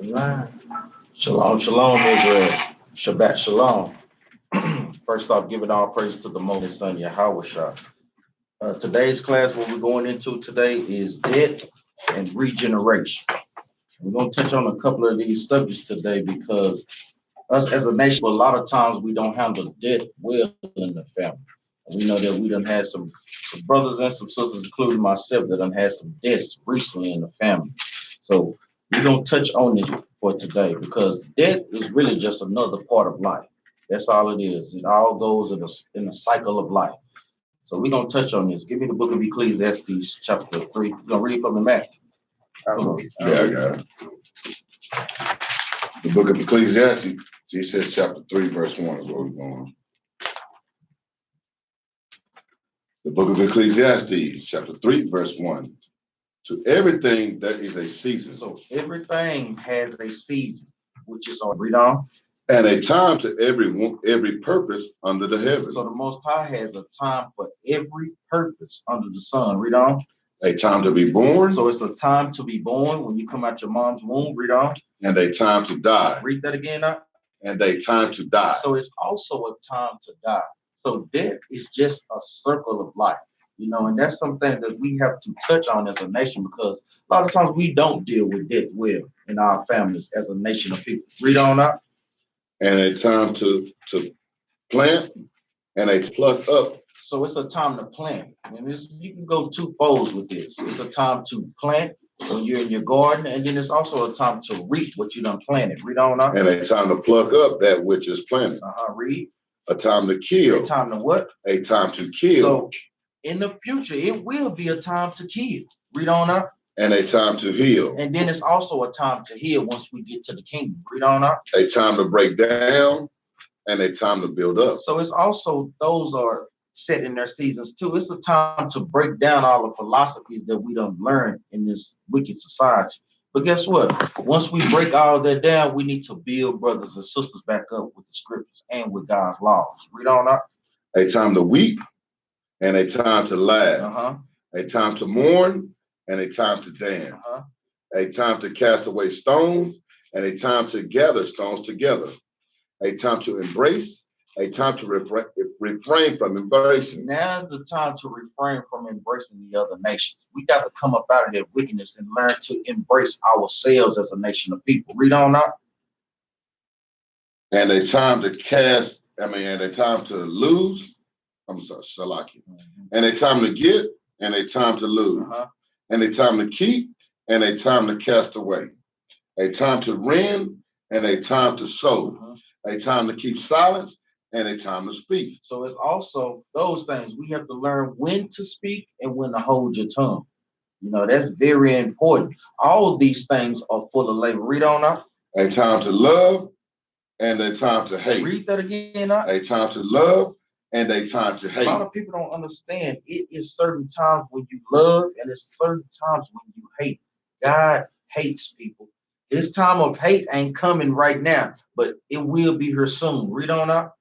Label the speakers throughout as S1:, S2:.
S1: Right. Shalom, shalom, Israel. Shabbat shalom. First off, giving all praise to the Most Son, Yahweh Shah. Today's class, what we're going into today is debt and regeneration. We're going to touch on a couple of these subjects today because us as a nation, a lot of times we don't handle debt well in the family. We know that we done had some brothers and some sisters, including myself, that done had some debts recently in the family. So we're going to touch on it for today because debt is really just another part of life. That's all it is. It all goes in the cycle of life. So we're going to touch on this. Give me the book of Ecclesiastes, chapter 3. You're going to read from the Matt?
S2: Yeah, I got it. The book of Ecclesiastes, it says chapter 3, verse 1 is where we're going. The book of Ecclesiastes, chapter 3, verse 1. To everything there is a season.
S1: So everything has a season, which is on. Read on.
S2: And a time to every purpose under the heaven.
S1: So the Most High has a time for every purpose under the sun. Read on.
S2: A time to be born.
S1: So it's a time to be born when you come out your mom's womb. Read on.
S2: And a time to die.
S1: Read that again now.
S2: And a time to die.
S1: So it's also a time to die. So death is just a circle of life, and that's something that we have to touch on as a nation because a lot of times we don't deal with death well in our families as a nation of people. Read on up.
S2: And a time to plant and a pluck up.
S1: So it's a time to plant. And you can go two folds with this. It's a time to plant when you're in your garden, and then it's also a time to reap what you done planted. Read on up.
S2: And a time to pluck up that which is planted.
S1: Read.
S2: A time to kill.
S1: A time to what?
S2: A time to kill.
S1: So in the future, it will be a time to kill. Read on up.
S2: And a time to heal.
S1: And then it's also a time to heal once we get to the kingdom. Read on up.
S2: A time to break down and a time to build up.
S1: So it's also, those are set in their seasons too. It's a time to break down all the philosophies that we don't learn in this wicked society. But guess what? Once we break all that down, we need to build brothers and sisters back up with the scriptures and with God's laws. Read on up.
S2: A time to weep and a time to laugh. A time to mourn and a time to dance. A time to cast away stones and a time to gather stones together. A time to embrace, a time to refrain from embracing.
S1: Now's the time to refrain from embracing the other nations. We got to come up out of that wickedness and learn to embrace ourselves as a nation of people. Read on up.
S2: And a time to and a time to lose. I'm sorry, Shalaki. And a time to get and a time to lose. And a time to keep and a time to cast away. A time to rend and a time to sow. A time to keep silence and a time to speak. So it's also those things. We have to learn when to speak and when to hold your tongue. That's very important. All of these things are full of labor. Read on up. A time to love and a time to hate. Read that again up. A time to love and a time to hate. A lot of people don't understand. It is certain times when you love and it's certain times when you hate. God hates people. This time of hate ain't coming right now, but it will be here soon. Read on up.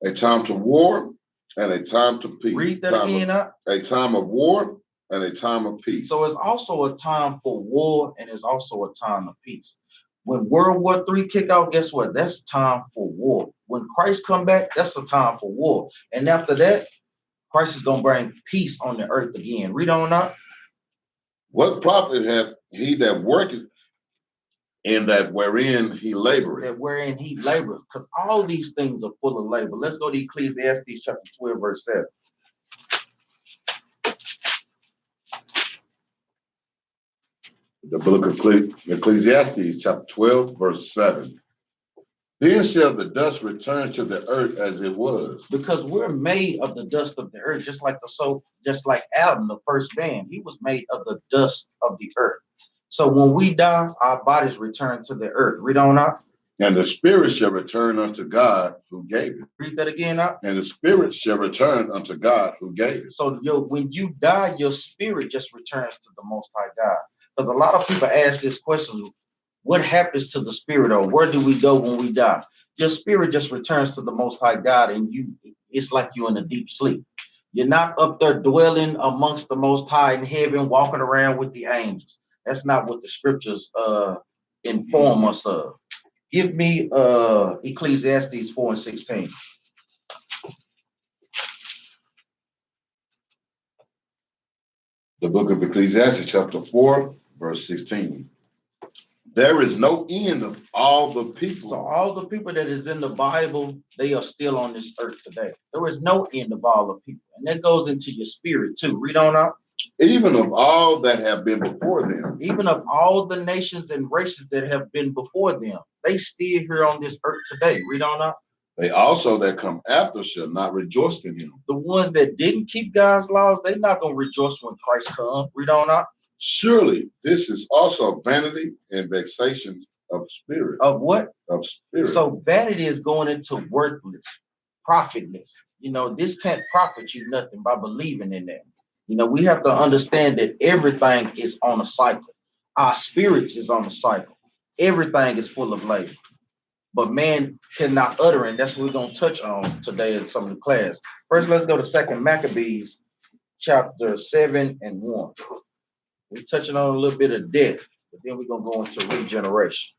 S2: A time to war and a time to peace. Read that again up. A time of war and a time of peace. So it's also a time for war and it's also a time of peace. When World War III kick out, guess what? That's time for war. When Christ come back, that's a time for war. And after that, Christ is going to bring peace on the earth again. Read on up. What profit have he that worketh in that wherein he laboreth? That wherein he laboreth. Because all these things are full of labor. Let's go to Ecclesiastes chapter 12, verse 7. The book of Ecclesiastes chapter 12, verse 7. Then shall the dust return to the earth as it was. Because we're made of the dust of the earth, just like Adam, the first man. He was made of the dust of the earth. So when we die, our bodies return to the earth. Read on up. And the spirit shall return unto God who gave it. Read that again up. And the spirit shall return unto God who gave it. So when you die, your spirit just returns to the Most High God. Because a lot of people ask this question, what happens to the spirit, or where do we go when we die? Your spirit just returns to the Most High God, and it's like you're in a deep sleep.
S1: You're not up there dwelling amongst the Most High in heaven, walking around with the angels. That's not what the scriptures inform us of. Give me Ecclesiastes 4:16.
S2: The book of Ecclesiastes, chapter 4, verse 16. There is no end of all the people.
S1: So all the people that is in the Bible, they are still on this earth today. There is no end of all the people. And that goes into your spirit too. Read on out.
S2: Even of all that have been before them.
S1: Even of all the nations and races that have been before them, they still here on this earth today. Read on out.
S2: They also that come after shall not rejoice in him.
S1: The ones that didn't keep God's laws, they're not going to rejoice when Christ comes. Read on out.
S2: Surely this is also vanity and vexation of spirit.
S1: Of what?
S2: Of spirit.
S1: So vanity is going into worthless, profitless. This can't profit you nothing by believing in that. We have to understand that everything is on a cycle. Our spirits is on a cycle. Everything is full of labor. But man cannot utter, and that's what we're going to touch on today in some of the class. First, let's go to 2 Maccabees, chapter 7 and 1. We're touching on a little bit of death, but then we're going to go into regeneration.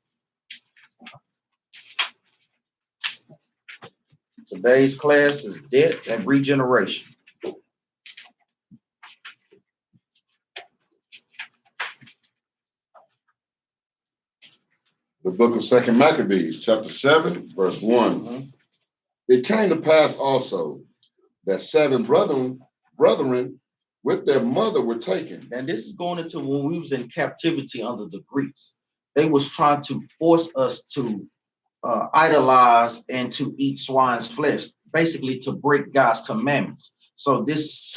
S1: Today's class is death and regeneration.
S2: The book of 2 Maccabees, chapter 7, verse 1. Mm-hmm. It came to pass also that 7 brethren with their mother were taken.
S1: And this is going into when we was in captivity under the Greeks. They was trying to force us to idolize and to eat swine's flesh, basically to break God's commandments. So this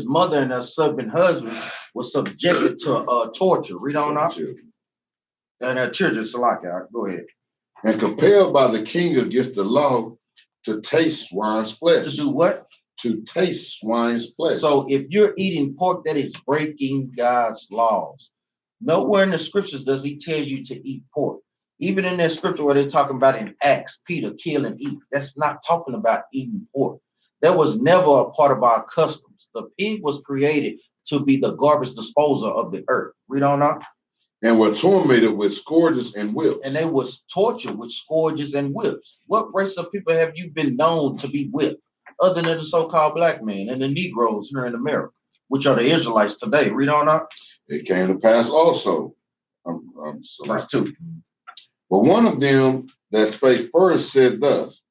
S1: mother and her 7 husbands was subjected to torture. Read on out. And her children, Salaka, go ahead.
S2: And compelled by the king against the law to taste swine's flesh.
S1: To do what?
S2: To taste swine's flesh.
S1: So if you're eating pork, that is breaking God's laws. Nowhere in the scriptures does he tell you to eat pork. Even in that scripture where they're talking about in Acts, Peter, kill and eat. That's not talking about eating pork. That was never a part of our customs. The pig was created to be the garbage disposal of the earth. Read on out.
S2: And were tormented with scourges and whips.
S1: And they was tortured with scourges and whips. What race of people have you been known to be whipped, other than the so-called black man and the Negroes here in America, which are the Israelites today? Read on out.
S2: It came to pass also.
S1: Verse 2.
S2: But one of them that spake first said thus,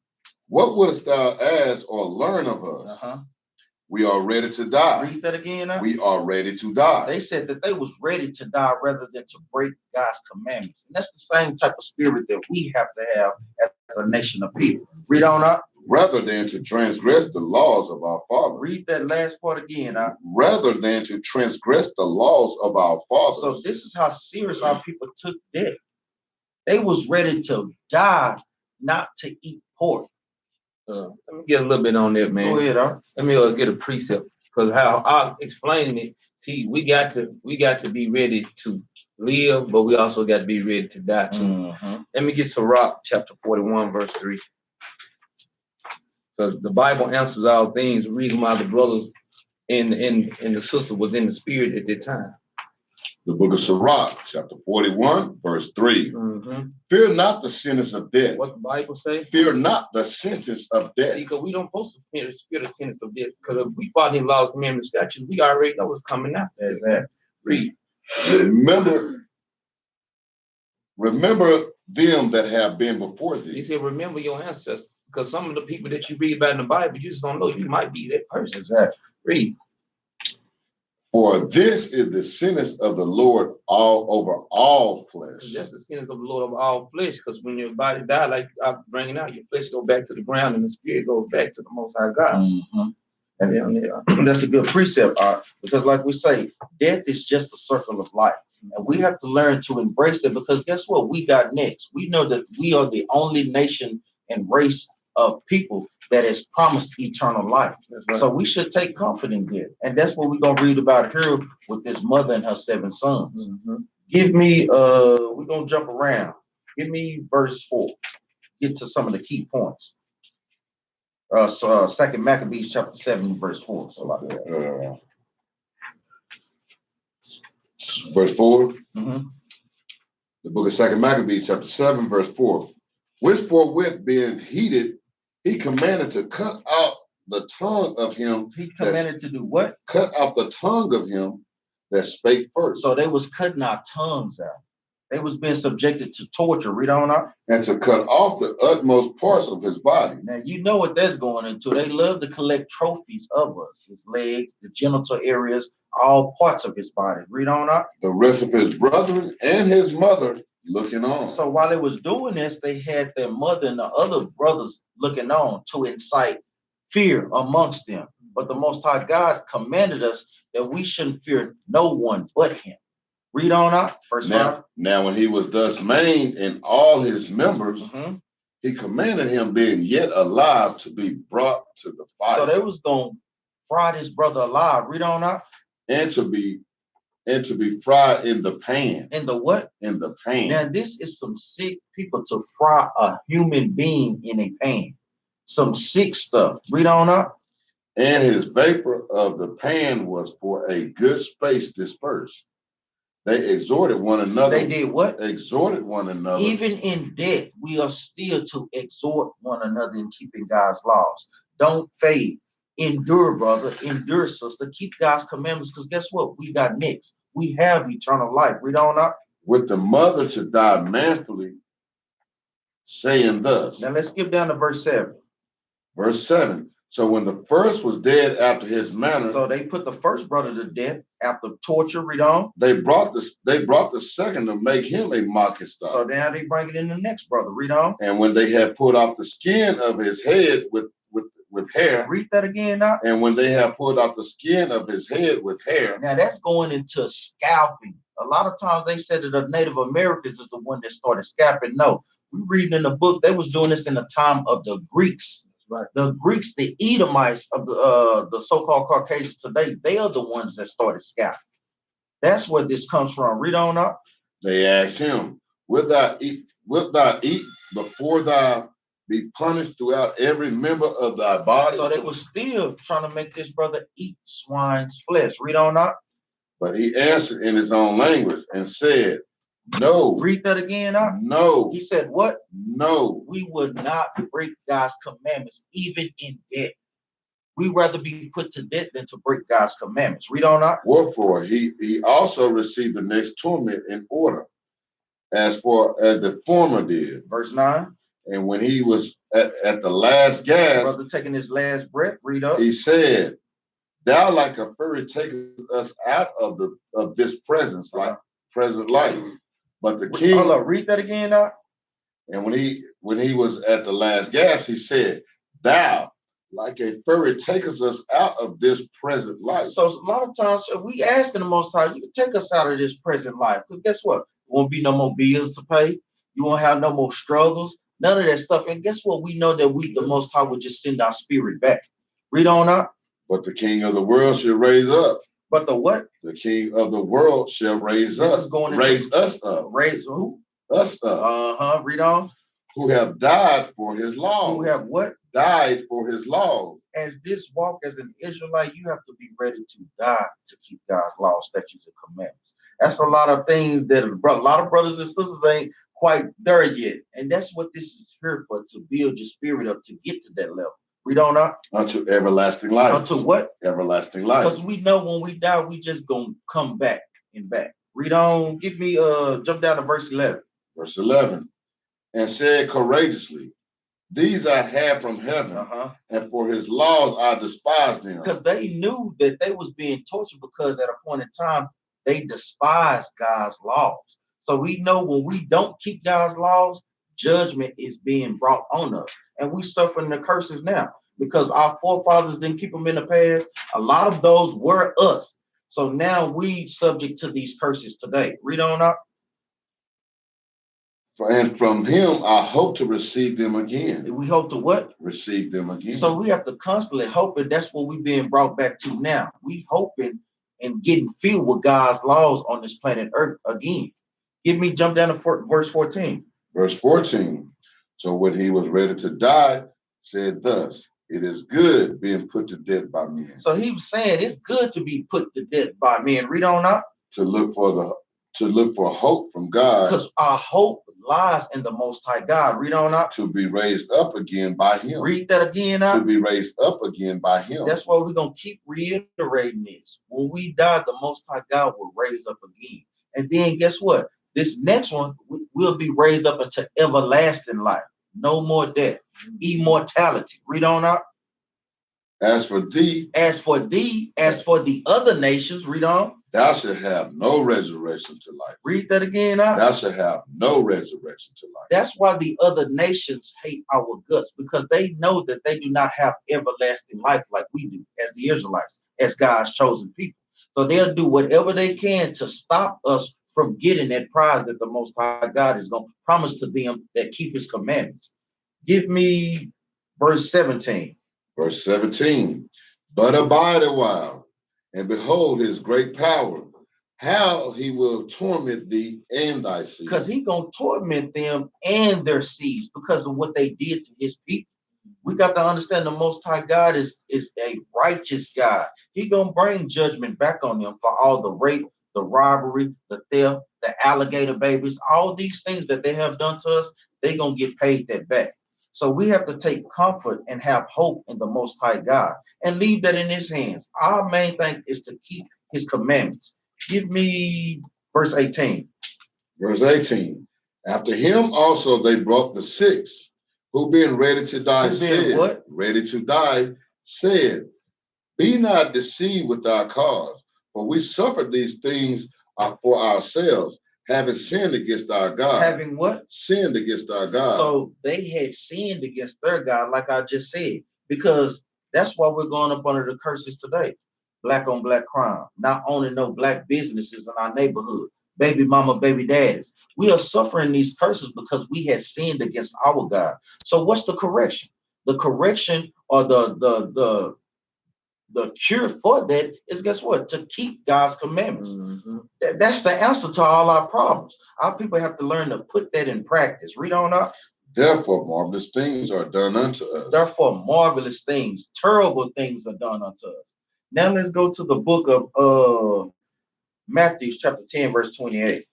S2: what wouldst thou ask or learn of us? We are ready to die.
S1: Read that again.
S2: We are ready to die.
S1: They said that they was ready to die rather than to break God's commandments. And that's the same type of spirit that we have to have as a nation of people. Read on up.
S2: Rather than to transgress the laws of our fathers.
S1: Read that last part again.
S2: Rather than to transgress the laws of our fathers.
S1: So this is how serious our people took death. They was ready to die, not to eat pork.
S3: Let me get a little bit on that, man.
S1: Go ahead,
S3: Let me get a precept, because how I'm explaining it. See, we got to be ready to live, but we also got to be ready to die too.
S1: Mm-hmm.
S3: Let me get Sirach chapter 41, verse 3. Because the Bible answers all things. The reason why the brothers and the sister was in the spirit at that time.
S2: The book of Sirach, chapter 41, verse 3.
S3: Mm-hmm.
S2: Fear not the sentence of death.
S3: What the Bible say?
S2: Fear not the sentence of death.
S3: See, because we don't supposed to fear the sentence of death. Because if we follow these laws, commandments, statutes, we already know what's coming out.
S1: There's that.
S3: Read.
S2: Remember them that have been before thee.
S3: He said, remember your ancestors. Because some of the people that you read about in the Bible, you just don't know you might be that person.
S1: Exactly.
S3: Read.
S2: For this is the sentence of the Lord all over all flesh.
S3: That's the sentence of the Lord of all flesh. Because when your body dies, like I'm bringing out, your flesh go back to the ground and the spirit goes back to the Most High God.
S1: Mm-hmm. And that's a good precept, Art, because like we say, death is just a circle of life. And we have to learn to embrace it, because guess what we got next? We know that we are the only nation and race of people that is promised eternal life.
S3: Right.
S1: So we should take comfort in that. And that's what we're going to read about here with this mother and her 7 sons.
S3: Mm-hmm.
S1: Give me, we're going to jump around. Give me verse 4. Get to some of the key points. Second Maccabees chapter 7, verse 4.
S2: Verse 4.
S1: Mm-hmm.
S2: The book of Second Maccabees, chapter 7, verse 4. Which forthwith being heated, he commanded to cut out the tongue of him.
S1: He commanded to do what?
S2: Cut out the tongue of him that spake first.
S1: So they was cutting our tongues out. They was being subjected to torture. Read on up.
S2: And to cut off the utmost parts of his body.
S1: Now you know what that's going into. They love to collect trophies of us, his legs, the genital areas, all parts of his body. Read on up.
S2: The rest of his brethren and his mother looking on.
S1: So while they was doing this, they had their mother and the other brothers looking on to incite fear amongst them. But the Most High God commanded us that we shouldn't fear no one but him. Read on up, verse 5.
S2: Now when he was thus maimed in all his members, he commanded him, being yet alive, to be brought to the fire.
S1: So they was going to fry this brother alive. Read on up.
S2: And to be fried in the pan.
S1: In the what?
S2: In the pan.
S1: Now this is some sick people to fry a human being in a pan. Some sick stuff. Read on up.
S2: And his vapor of the pan was for a good space dispersed. They exhorted one another.
S1: They did what?
S2: Exhorted one another.
S1: Even in death, we are still to exhort one another in keeping God's laws. Don't fade. Endure, brother. Endure, sister. Keep God's commandments, because guess what? We got next. We have eternal life. Read on up.
S2: With the mother to die manfully, saying thus.
S1: Now let's skip down to verse 7.
S2: Verse 7. So when the first was dead after his manner.
S1: So they put the first brother to death after torture. Read on.
S2: They brought the second to make him a mocking stock.
S1: So now they bring it in the next brother. Read on.
S2: And when they had put off the skin of his head with hair.
S1: Read that again now.
S2: And when they have put off the skin of his head with hair.
S1: Now that's going into scalping. A lot of times they said that the Native Americans is the one that started scalping. No, we reading in the book, they was doing this in the time of the Greeks. Right. The Greeks, the Edomites of the so-called Caucasians today, they are the ones that started scalping. That's where this comes from. Read on up.
S2: They asked him, wilt thou eat before thou be punished throughout every member of thy body?
S1: So they were still trying to make this brother eat swine's flesh. Read on up.
S2: But he answered in his own language and said, no.
S1: Read that again up.
S2: No.
S1: He said what?
S2: No.
S1: We would not break God's commandments, even in death. We'd rather be put to death than to break God's commandments. Read on up.
S2: Wherefore he also received the next torment in order, as the former did.
S1: Verse 9.
S2: And when he was at the last gasp,
S1: brother taking his last breath, read up.
S2: He said, thou like a fury takest us out of this present life. But the king.
S1: Hold up, read that again now.
S2: And when he was at the last gasp, he said, thou like a fury takest us out of this present life.
S1: So a lot of times we asking the Most High, you can take us out of this present life. Because guess what? There won't be no more bills to pay. You won't have no more struggles. None of that stuff. And guess what? We know that the Most High would just send our spirit back. Read on up.
S2: But the king of the world shall raise up.
S1: But the what?
S2: The king of the world shall raise us up.
S1: Raise who?
S2: Us up.
S1: Read on.
S2: Who have died for his laws.
S1: Who have what?
S2: Died for his laws.
S1: As this walk as an Israelite, you have to be ready to die to keep God's laws, statutes, and commandments. That's a lot of things that a lot of brothers and sisters ain't quite there yet. And that's what this is here for, to build your spirit up to get to that level. Read on up.
S2: Unto everlasting life.
S1: Unto what?
S2: Everlasting life.
S1: Because we know when we die, we just gonna come back and back. Read on. Give me jump down to verse 11.
S2: Verse 11. And said courageously, these I have from heaven, and for his laws I despise them.
S1: Because they knew that they was being tortured, because at a point in time they despised God's laws. So we know when we don't keep God's laws, judgment is being brought on us, and we suffering the curses now because our forefathers didn't keep them in the past. A lot of those were us. So now we subject to these curses today. Read on up.
S2: And from him I hope to receive them again.
S1: We hope to what?
S2: Receive them again.
S1: So we have to constantly hope, and that's what we're being brought back to now. We hoping and getting filled with God's laws on this planet Earth again. Jump down to verse 14.
S2: Verse 14. So when he was ready to die, said thus, It is good being put to death by men.
S1: So he was saying it's good to be put to death by men. Read on up.
S2: To look for hope from God.
S1: Because our hope lies in the Most High God. Read on up.
S2: To be raised up again by Him.
S1: Read that again up.
S2: To be raised up again by Him.
S1: That's why we're gonna keep reiterating this. When we die, the Most High God will raise up again. And then guess what? This next one will be raised up into everlasting life. No more death. Immortality. Read on up.
S2: As for the
S1: other nations, read on.
S2: Thou shalt have no resurrection to life.
S1: Read that again up.
S2: Thou shalt have no resurrection to life.
S1: That's why the other nations hate our guts, because they know that they do not have everlasting life like we do as the Israelites, as God's chosen people. So they'll do whatever they can to stop us from getting that prize that the Most High God is going to promise to them that keep His commandments. Give me verse 17.
S2: Verse 17. But abide a while, and behold His great power, how He will torment thee and thy seed.
S1: Because He gonna torment them and their seeds because of what they did to His people. We got to understand the Most High God is a righteous God. He gonna bring judgment back on them for all the rape, the robbery, the theft, the alligator babies, all these things that they have done to us. They gonna get paid that back. So we have to take comfort and have hope in the Most High God and leave that in His hands. Our main thing is to keep His commandments. Give me verse 18.
S2: Verse 18. After Him also they brought the six, who being ready to die said,
S1: what?
S2: Ready to die said, Be not deceived with our cause, for we suffered these things for ourselves, having sinned against our God.
S1: Having what?
S2: Sinned against our God.
S1: So they had sinned against their God, like I just said, because that's why we're going up under the curses today. Black on black crime, not owning no black businesses in our neighborhood, baby mama, baby daddies. We are suffering these curses because we had sinned against our God. So what's the correction? The correction or the cure for that is, guess what? To keep God's commandments.
S3: Mm-hmm.
S1: That's the answer to all our problems. Our people have to learn to put that in practice. Read on up.
S2: Therefore, marvelous things are done unto us.
S1: Therefore, marvelous things, terrible things are done unto us. Now let's go to the book of Matthew chapter 10, verse 28.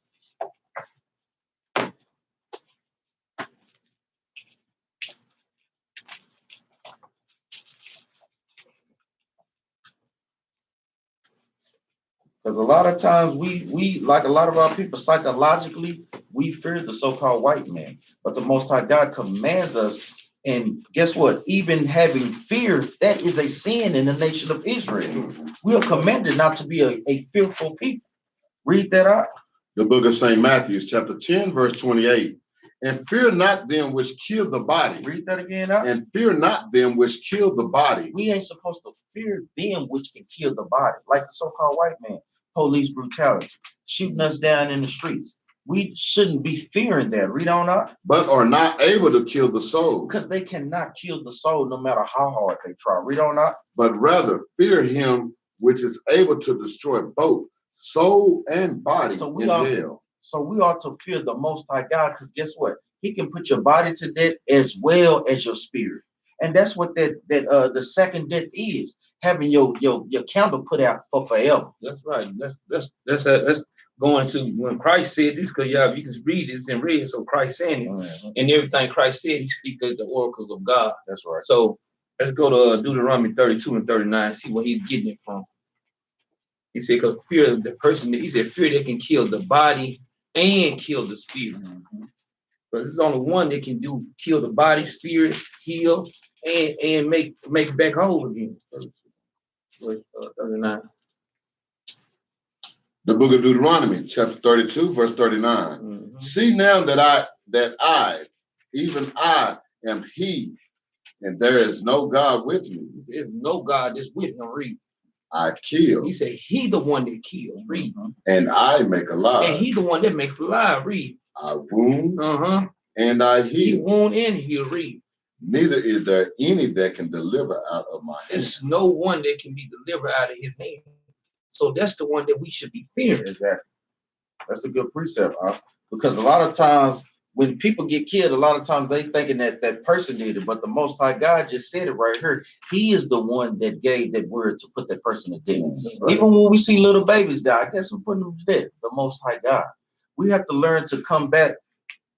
S1: Because a lot of times we like a lot of our people psychologically, we fear the so-called white man. But the Most High God commands us, and guess what? Even having fear, that is a sin in the nation of Israel. We are commanded not to be a fearful people. Read that out.
S2: The book of St. Matthew, chapter 10, verse 28. And fear not them which kill the body.
S1: Read that again out.
S2: And fear not them which kill the body.
S1: We ain't supposed to fear them which can kill the body, like the so-called white man. Police brutality, shooting us down in the streets. We shouldn't be fearing that. Read on up.
S2: But are not able to kill the soul.
S1: Because they cannot kill the soul no matter how hard they try. Read on up.
S2: But rather fear Him which is able to destroy both soul and body in hell.
S1: So we ought to fear the Most High God, because guess what? He can put your body to death as well as your spirit. And that's what the second death is, having your candle put out for forever.
S3: That's right. That's going to when Christ said this, because you can read this in red. So Christ saying it, and everything Christ said, He speaks of the oracles of God.
S1: That's right.
S3: So let's go to Deuteronomy 32 and 39. See where He's getting it from. He said, because fear the person. He said, fear that can kill the body and kill the spirit. Because there's only one that can kill the body, spirit, heal, and make it back whole again. Verse 39.
S2: The book of Deuteronomy, chapter 32, verse 39.
S3: Mm-hmm.
S2: See now that I, even I, am He, and there is no God with me.
S3: There's no God that's with Him. Read.
S2: I kill.
S3: He said He the one that kills. Read.
S2: And I make alive.
S3: And He the one that makes alive. Read.
S2: I wound. And I heal.
S3: He wound and heal. Read.
S2: Neither is there any that can deliver out of my hand.
S3: There's no one that can be delivered out of His hand. So that's the one that we should be fearing.
S1: Exactly. That's a good precept, huh? Because a lot of times when people get killed, a lot of times they thinking that that person did it, but the Most High God just said it right here. He is the one that gave that word to put that person to death.
S2: Right.
S1: Even when we see little babies die, I guess we're putting them to death. The Most High God. We have to learn to come back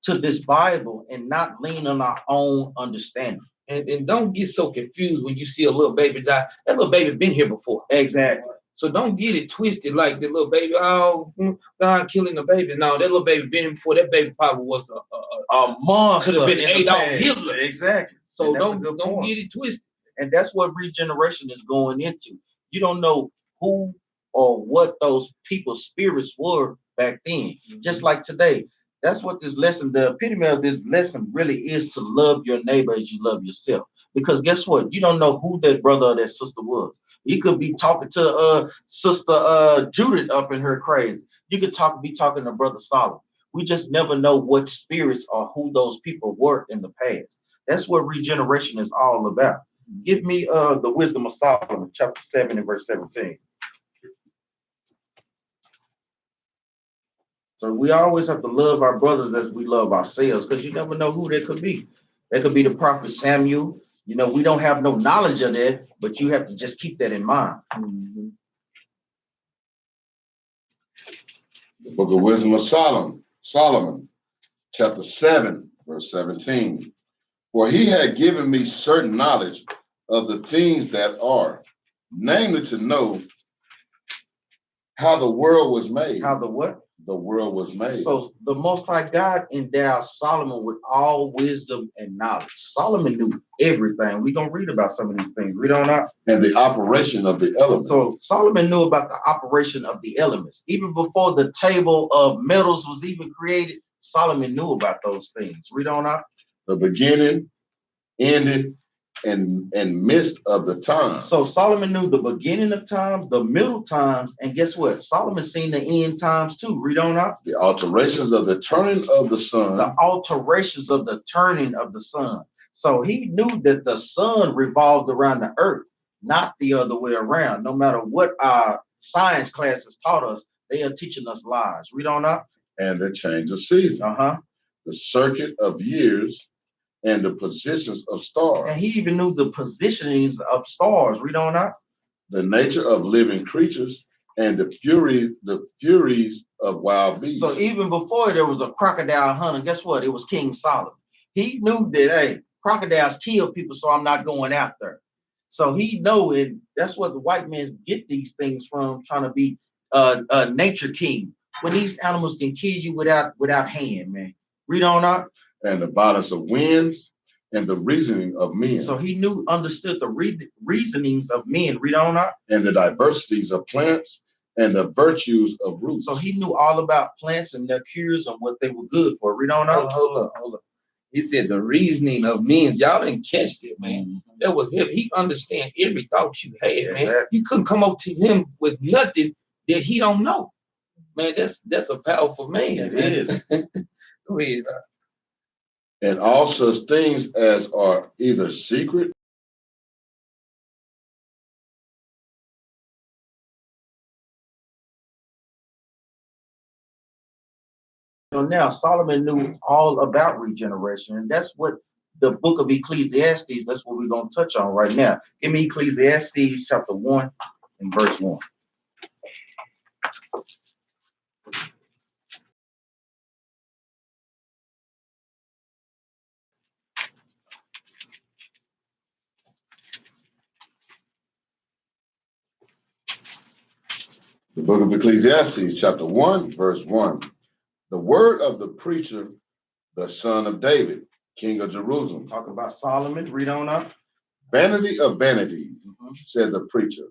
S1: to this Bible and not lean on our own understanding.
S3: And don't get so confused when you see a little baby die. That little baby been here before.
S1: Exactly.
S3: So don't get it twisted like the little baby, oh, God killing the baby. No, that little baby been here before. That baby probably was
S1: A monster
S3: could have been
S1: in the
S3: Adolf
S1: past.
S3: Hitler.
S1: Exactly.
S3: So
S1: And that's a
S3: don't
S1: good
S3: don't
S1: point.
S3: get it twisted.
S1: And that's what regeneration is going into. You don't know who or what those people's spirits were back then. Just like today. That's what this lesson, the epitome of this lesson really is, to love your neighbor as you love yourself. Because guess what? You don't know who that brother or that sister was. You could be talking to sister Judith up in her crazy. You could be talking to brother Solomon. We just never know what spirits or who those people were in the past. That's what regeneration is all about. Give me the wisdom of Solomon, chapter 7 and verse 17. So we always have to love our brothers as we love ourselves, because you never know who they could be. They could be the prophet Samuel. You know, we don't have no knowledge of that, but you have to just keep that in mind.
S2: The book of wisdom of Solomon, chapter 7, verse 17. For he had given me certain knowledge of the things that are, namely to know how the world was made.
S1: How the what?
S2: The world was made.
S1: So the Most High God endowed Solomon with all wisdom and knowledge. Solomon knew everything. We're going to read about some of these things. Read on out.
S2: And the operation of the elements.
S1: So Solomon knew about the operation of the elements. Even before the table of metals was even created, Solomon knew about those things. Read on out.
S2: The beginning, ending, and midst of the time.
S1: So Solomon knew the beginning of times, the middle times, and guess what? Solomon seen the end times too. Read on out.
S2: The alterations of the turning of the sun.
S1: The alterations of the turning of the sun. So he knew that the sun revolved around the earth, not the other way around. No matter what our science classes taught us, they are teaching us lies. Read on out.
S2: And the change of season. The circuit of years and the positions of stars.
S1: And he even knew the positionings of stars. Read on out.
S2: The nature of living creatures and the furies of wild beasts.
S1: So even before there was a crocodile hunter, guess what? It was King Solomon. He knew that, hey, crocodiles kill people, so I'm not going out there. So he know it. That's what the white men get these things from, trying to be a nature king. When these animals can kill you without hand, man. Read on out.
S2: And the balance of winds and the reasoning of men.
S1: So he understood the reasonings of men. Read on out.
S2: And the diversities of plants and the virtues of roots.
S1: So he knew all about plants and their cures and what they were good for. Read on out.
S3: Hold up. He said the reasoning of men. Y'all didn't catch it, man. That was him. He understand every thought you had, man. You couldn't come up to him with nothing that he don't know. Man, that's a powerful man.
S1: It is.
S3: Go ahead.
S2: And all such things as are either secret.
S1: So now Solomon knew all about regeneration, and that's what the book of Ecclesiastes, that's what we're going to touch on right now. Give me Ecclesiastes chapter 1 and verse 1.
S2: The book of Ecclesiastes, chapter 1, verse 1. The word of the preacher, the son of David, king of Jerusalem.
S1: Talk about Solomon. Read on up.
S2: Vanity of vanities, said the preacher.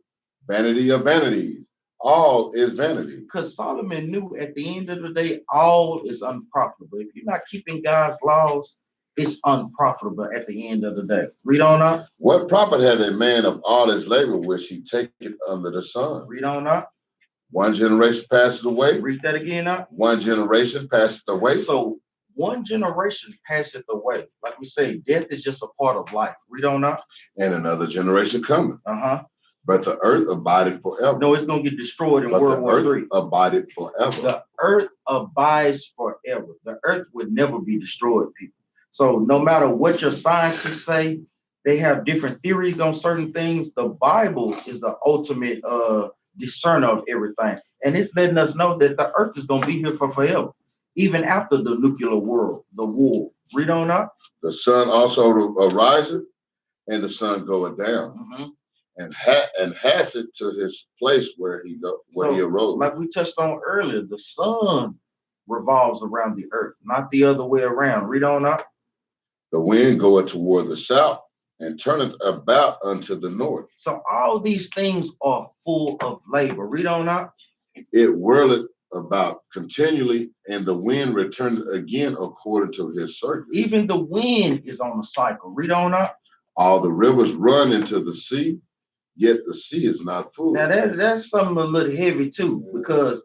S2: Vanity of vanities. All is vanity.
S1: Because Solomon knew at the end of the day, all is unprofitable. If you're not keeping God's laws, it's unprofitable at the end of the day. Read on up.
S2: What profit had a man of all his labor which he taketh under the sun?
S1: Read on up.
S2: One generation passes away.
S1: Read that again up.
S2: One generation passes away.
S1: So one generation passeth away. Like we say, death is just a part of life. Read on up.
S2: And another generation cometh. But the earth abideth forever.
S1: No, it's going to get destroyed in World War III.
S2: Abideth forever.
S1: The earth abides forever. forever. The earth would never be destroyed, people. So no matter what your scientists say, they have different theories on certain things. The Bible is the ultimate discerner of everything. And it's letting us know that the earth is going to be here for forever, even after the nuclear world, the war. Read on up.
S2: The sun also arises and the sun goeth down, and has it to his place where he arose.
S1: Like we touched on earlier, the sun revolves around the earth, not the other way around. Read on up.
S2: The wind goeth toward the south and turneth about unto the north.
S1: So all these things are full of labor. Read on up.
S2: It whirleth about continually, and the wind returneth again according to his circuit.
S1: Even the wind is on a cycle. Read on up.
S2: All the rivers run into the sea, yet the sea is not full.
S1: Now that's something a little heavy too, because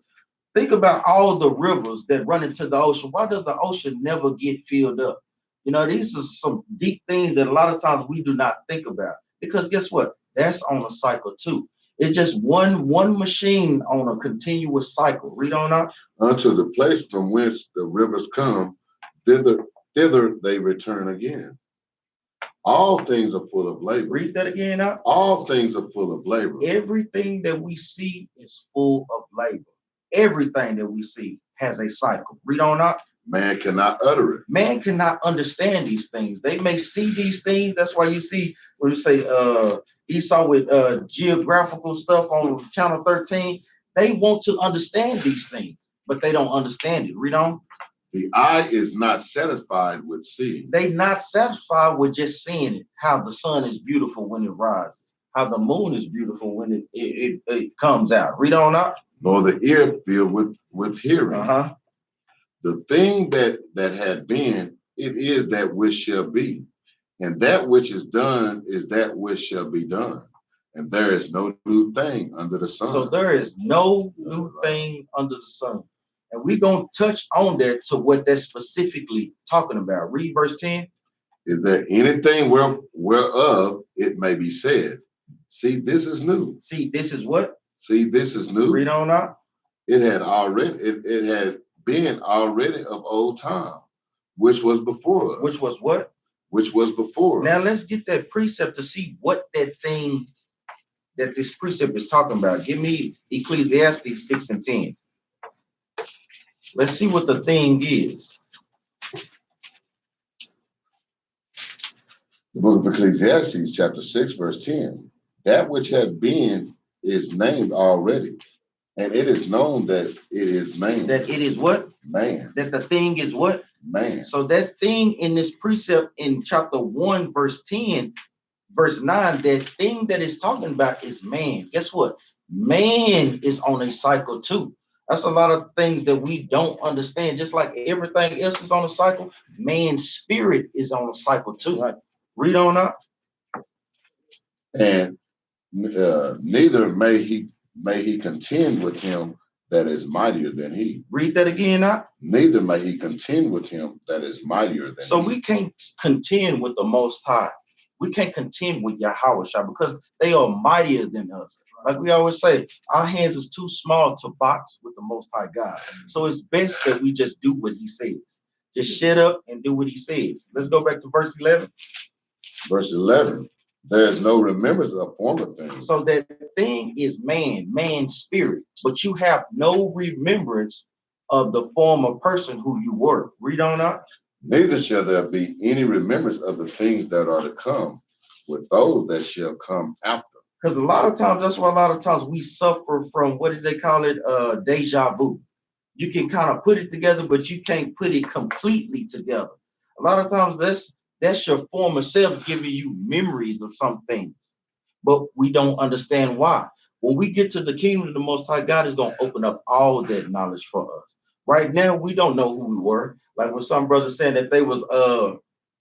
S1: think about all the rivers that run into the ocean. Why does the ocean never get filled up? You know, these are some deep things that a lot of times we do not think about. Because guess what? That's on a cycle too. It's just one machine on a continuous cycle. Read on up.
S2: Unto the place from whence the rivers come, thither they return again. All things are full of labor.
S1: Read that again up.
S2: All things are full of labor.
S1: Everything that we see is full of labor. Everything that we see has a cycle. Read on up.
S2: Man cannot utter it.
S1: Man cannot understand these things. They may see these things. That's why you see when you say Esau with geographical stuff on channel 13. They want to understand these things, but they don't understand it. Read on.
S2: The eye is not satisfied with seeing.
S1: They not satisfied with just seeing it. How the sun is beautiful when it rises. How the moon is beautiful when it comes out. Read on up.
S2: Nor the ear filled with hearing. The thing that had been, it is that which shall be, and that which is done is that which shall be done, and there is no new thing under the sun.
S1: So there is no new thing under the sun, and we're gonna touch on that to what that's specifically talking about. Read verse 10.
S2: Is there anything whereof it may be said, see, this is new?
S1: See, this is what?
S2: See, this is new.
S1: Read on up.
S2: It had been already of old time, which was before us.
S1: Which was what?
S2: Which was before
S1: Now
S2: us.
S1: let's get that precept to see what that thing that this precept is talking about. Give me Ecclesiastes 6 and 10. Let's see what the thing is.
S2: The book of Ecclesiastes, chapter 6, verse 10. That which had been is named already, and it is known that it is man.
S1: That it is what?
S2: Man.
S1: That the thing is what?
S2: Man.
S1: So that thing in this precept in chapter 1, verse 10, verse 9, that thing that it's talking about is man. Guess what? Man is on a cycle too. That's a lot of things that we don't understand. Just like everything else is on a cycle, man's spirit is on a cycle too. Right. Read on up.
S2: And neither may he contend with him that is mightier than he.
S1: Read that again up.
S2: Neither may he contend with him that is mightier than
S1: so
S2: he.
S1: We can't contend with the Most High. We can't contend with Yahweh because they are mightier than us. Like we always say, our hands is too small to box with the Most High God. So it's best that we just do what he says. Just shut up and do what he says. Let's go back to verse 11.
S2: Verse 11. There is no remembrance of former things.
S1: So that thing is man's spirit, but you have no remembrance of the former person who you were. Read on up.
S2: Neither shall there be any remembrance of the things that are to come with those that shall come after.
S1: Because a lot of times, that's why a lot of times we suffer from, what do they call it? Deja vu. You can kind of put it together, but you can't put it completely together. A lot of times that's your former self giving you memories of some things, but we don't understand why. When we get to the kingdom of the Most High, God is going to open up all of that knowledge for us. Right now, we don't know who we were. Like when some brothers saying that they was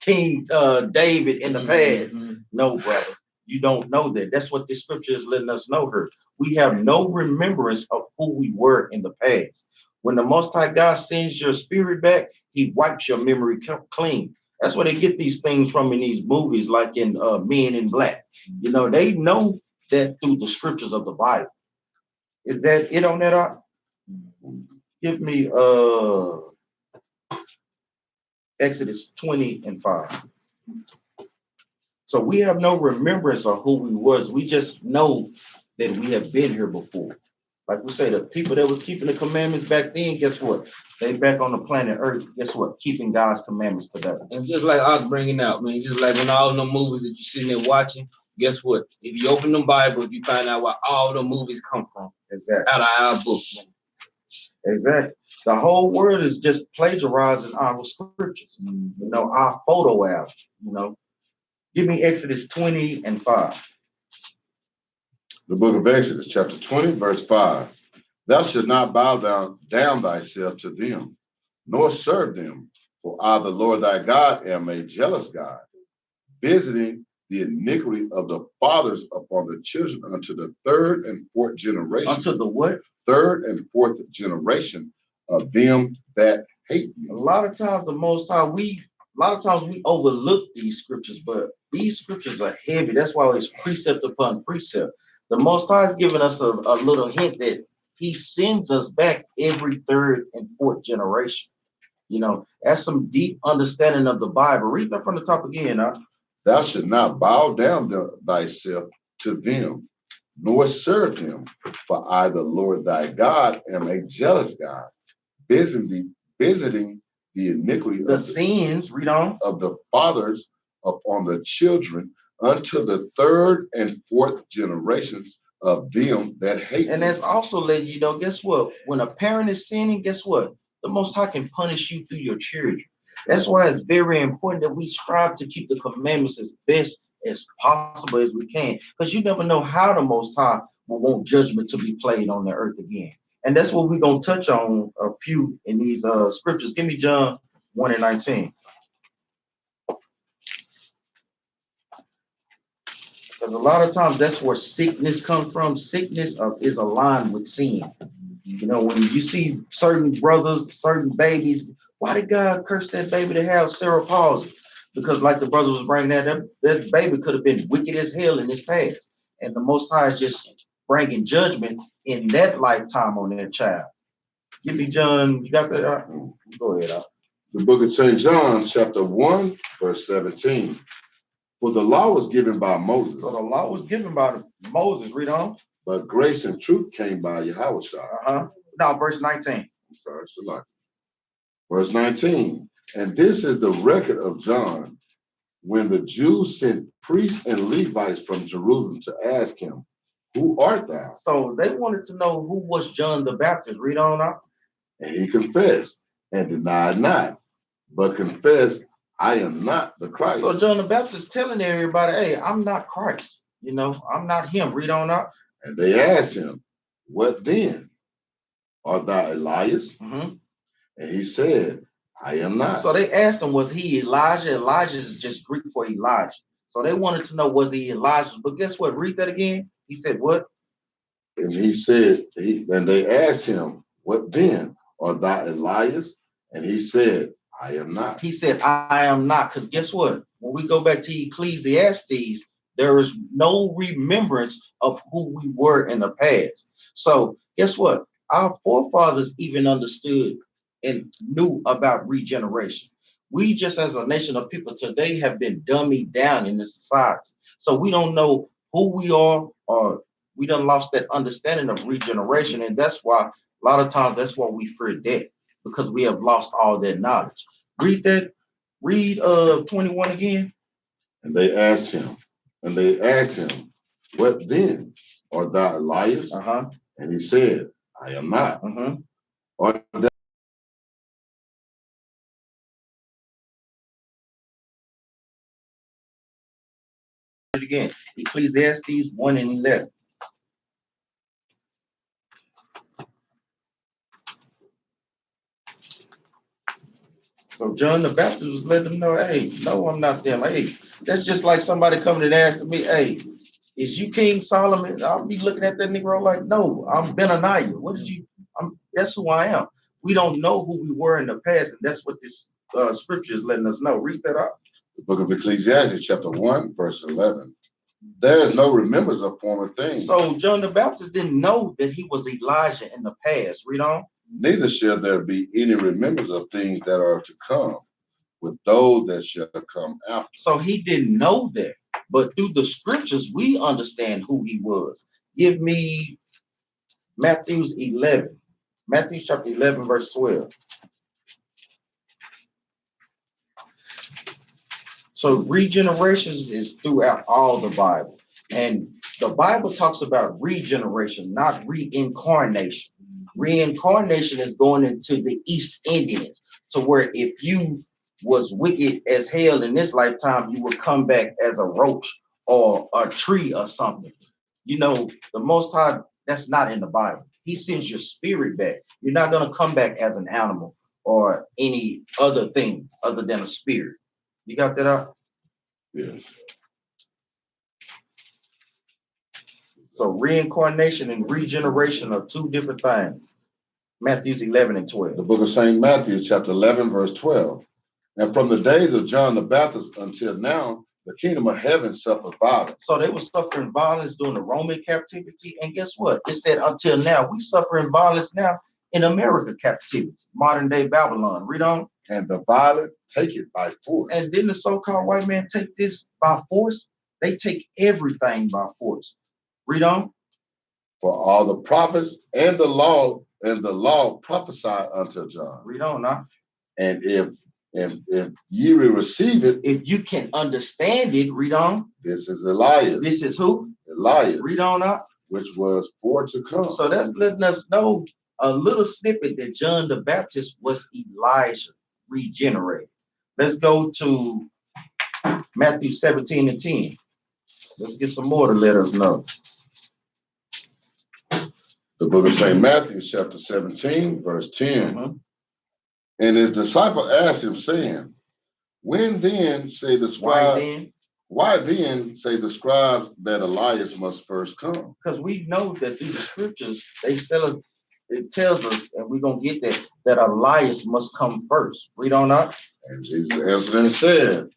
S1: King David in the past. No, brother, you don't know that. That's what the scripture is letting us know here. We have no remembrance of who we were in the past. When the Most High God sends your spirit back, he wipes your memory clean. That's where they get these things from in these movies, like in Men in Black. You know, they know that through the scriptures of the Bible. Is that it on that? Give me Exodus 20 and 5. So we have no remembrance of who we was. We just know that we have been here before. Like we say, the people that was keeping the commandments back then, guess what? They back on the planet Earth. Guess what? Keeping God's commandments today.
S3: And just like I was bringing out, man, just like when all the movies that you're sitting there watching, guess what? If you open the Bible, you find out where all the movies come from.
S1: Exactly.
S3: Out of our book, man.
S1: Exactly. The whole world is just plagiarizing our scriptures. You know, our photo album. You know, give me Exodus 20 and 5.
S2: The book of Exodus, chapter 20, verse 5. Thou shalt not bow down thyself to them, nor serve them, for I, the Lord thy God, am a jealous God, visiting the iniquity of the fathers upon the children unto the third and fourth generation.
S1: Unto the what?
S2: Third and fourth generation of them that hate me.
S1: A lot of times we overlook these scriptures, but these scriptures are heavy. That's why it's precept upon precept. The Most High is giving us a little hint that he sends us back every third and fourth generation. You know, that's some deep understanding of the Bible. Read that from the top again. Huh?
S2: Thou shalt not bow down thyself to them, nor serve them, for I, the Lord thy God, am a jealous God, visiting the iniquity
S1: the sins, read on,
S2: of the fathers upon the children unto the third and fourth generations of them that hate.
S1: And that's also letting you know, guess what? When a parent is sinning, guess what? The Most High can punish you through your children. That's why it's very important that we strive to keep the commandments as best as possible as we can, because you never know how the Most High will want judgment to be played on the earth again. And that's what we're going to touch on a few in these scriptures. Give me John 1 and 19. Because a lot of times that's where sickness comes from. Sickness is aligned with sin. You know, when you see certain brothers, certain babies, why did God curse that baby to have cerebral palsy? Because like the brother was bringing that baby could have been wicked as hell in his past. And the Most High is just bringing judgment in that lifetime on that child. Give me John, you got that? Go ahead.
S2: The book of St. John, chapter 1, verse 17. For the law was given by Moses.
S1: So the law was given by Moses, read on.
S2: But grace and truth came by Yahweh.
S1: No, verse 19.
S2: I'm sorry, Shalak. Verse 19. And this is the record of John, when the Jews sent priests and Levites from Jerusalem to ask him, who art thou?
S1: So they wanted to know who was John the Baptist. Read on up.
S2: And he confessed and denied not, but confessed, I am not the Christ.
S1: So John the Baptist telling everybody, hey, I'm not Christ. You know, I'm not him. Read on up.
S2: And they asked him, what then? Art thou Elias?
S1: Mm-hmm.
S2: And he said, I am not.
S1: So they asked him, was he Elijah? Elijah is just Greek for Elijah. So they wanted to know, was he Elijah? But guess what? Read that again. He said, what?
S2: And he said, and they asked him, what then? Art thou Elias? And he said, I am not.
S1: He said, I am not. Because guess what? When we go back to Ecclesiastes, there is no remembrance of who we were in the past. So guess what? Our forefathers even understood and knew about regeneration. We just as a nation of people today have been dummied down in the society. So we don't know who we are, or we done lost that understanding of regeneration. And that's why a lot of times that's why we fear death, because we have lost all that knowledge. Read 21 again.
S2: And they asked him, what then? Art thou Elias? And he said, I am not. Art thou
S1: again? Ecclesiastes 1 and 11. So John the Baptist was letting them know, hey, no, I'm not them. Hey, that's just like somebody coming and asking me, hey, is you King Solomon? I'll be looking at that Negro like, no, I'm Benaniah. What is you? That's who I am. We don't know who we were in the past, and that's what this scripture is letting us know. Read that out.
S2: The book of Ecclesiastes, chapter 1, verse 11. There is no remembrance of former things.
S1: So John the Baptist didn't know that he was Elijah in the past. Read on.
S2: Neither shall there be any remembrance of things that are to come, with those that shall come after.
S1: So he didn't know that. But through the scriptures, we understand who he was. Give me Matthew chapter 11, verse 12. So regeneration is throughout all the Bible. And the Bible talks about regeneration, not reincarnation. Reincarnation is going into the East Indians, to where if you was wicked as hell in this lifetime, you would come back as a roach or a tree or something. You know, the Most High, that's not in the Bible. He sends your spirit back. You're not going to come back as an animal or any other thing other than a spirit. You got that out?
S2: Yes.
S1: So reincarnation and regeneration are two different things. Matthew 11 and 12.
S2: The book of St. Matthew, chapter 11, verse 12. And from the days of John the Baptist until now, the kingdom of heaven suffered violence.
S1: So they were suffering violence during the Roman captivity. And guess what? It said until now, we suffering violence now in America captivity, modern day Babylon. Read on.
S2: And the violent take it by force.
S1: And didn't the so-called white man take this by force? They take everything by force. Read on.
S2: For all the prophets and the law prophesied unto John.
S1: Read on now.
S2: And if ye will receive it,
S1: if you can understand it, read on.
S2: this is Elias.
S1: This is who?
S2: Elias.
S1: Read on up.
S2: Which was for to come.
S1: So that's letting us know a little snippet that John the Baptist was Elijah regenerated. Let's go to Matthew 17 and 10. Let's get some more to let us know.
S2: The book of St. Matthew, chapter 17, verse 10.
S1: Mm-hmm.
S2: And his disciple asked him, saying, When then say the scribes, why then say the scribes that Elias must first come?
S1: Because we know that through the scriptures, it tells us, and we're gonna get that Elias must come first. Read on up.
S2: And Jesus answered and said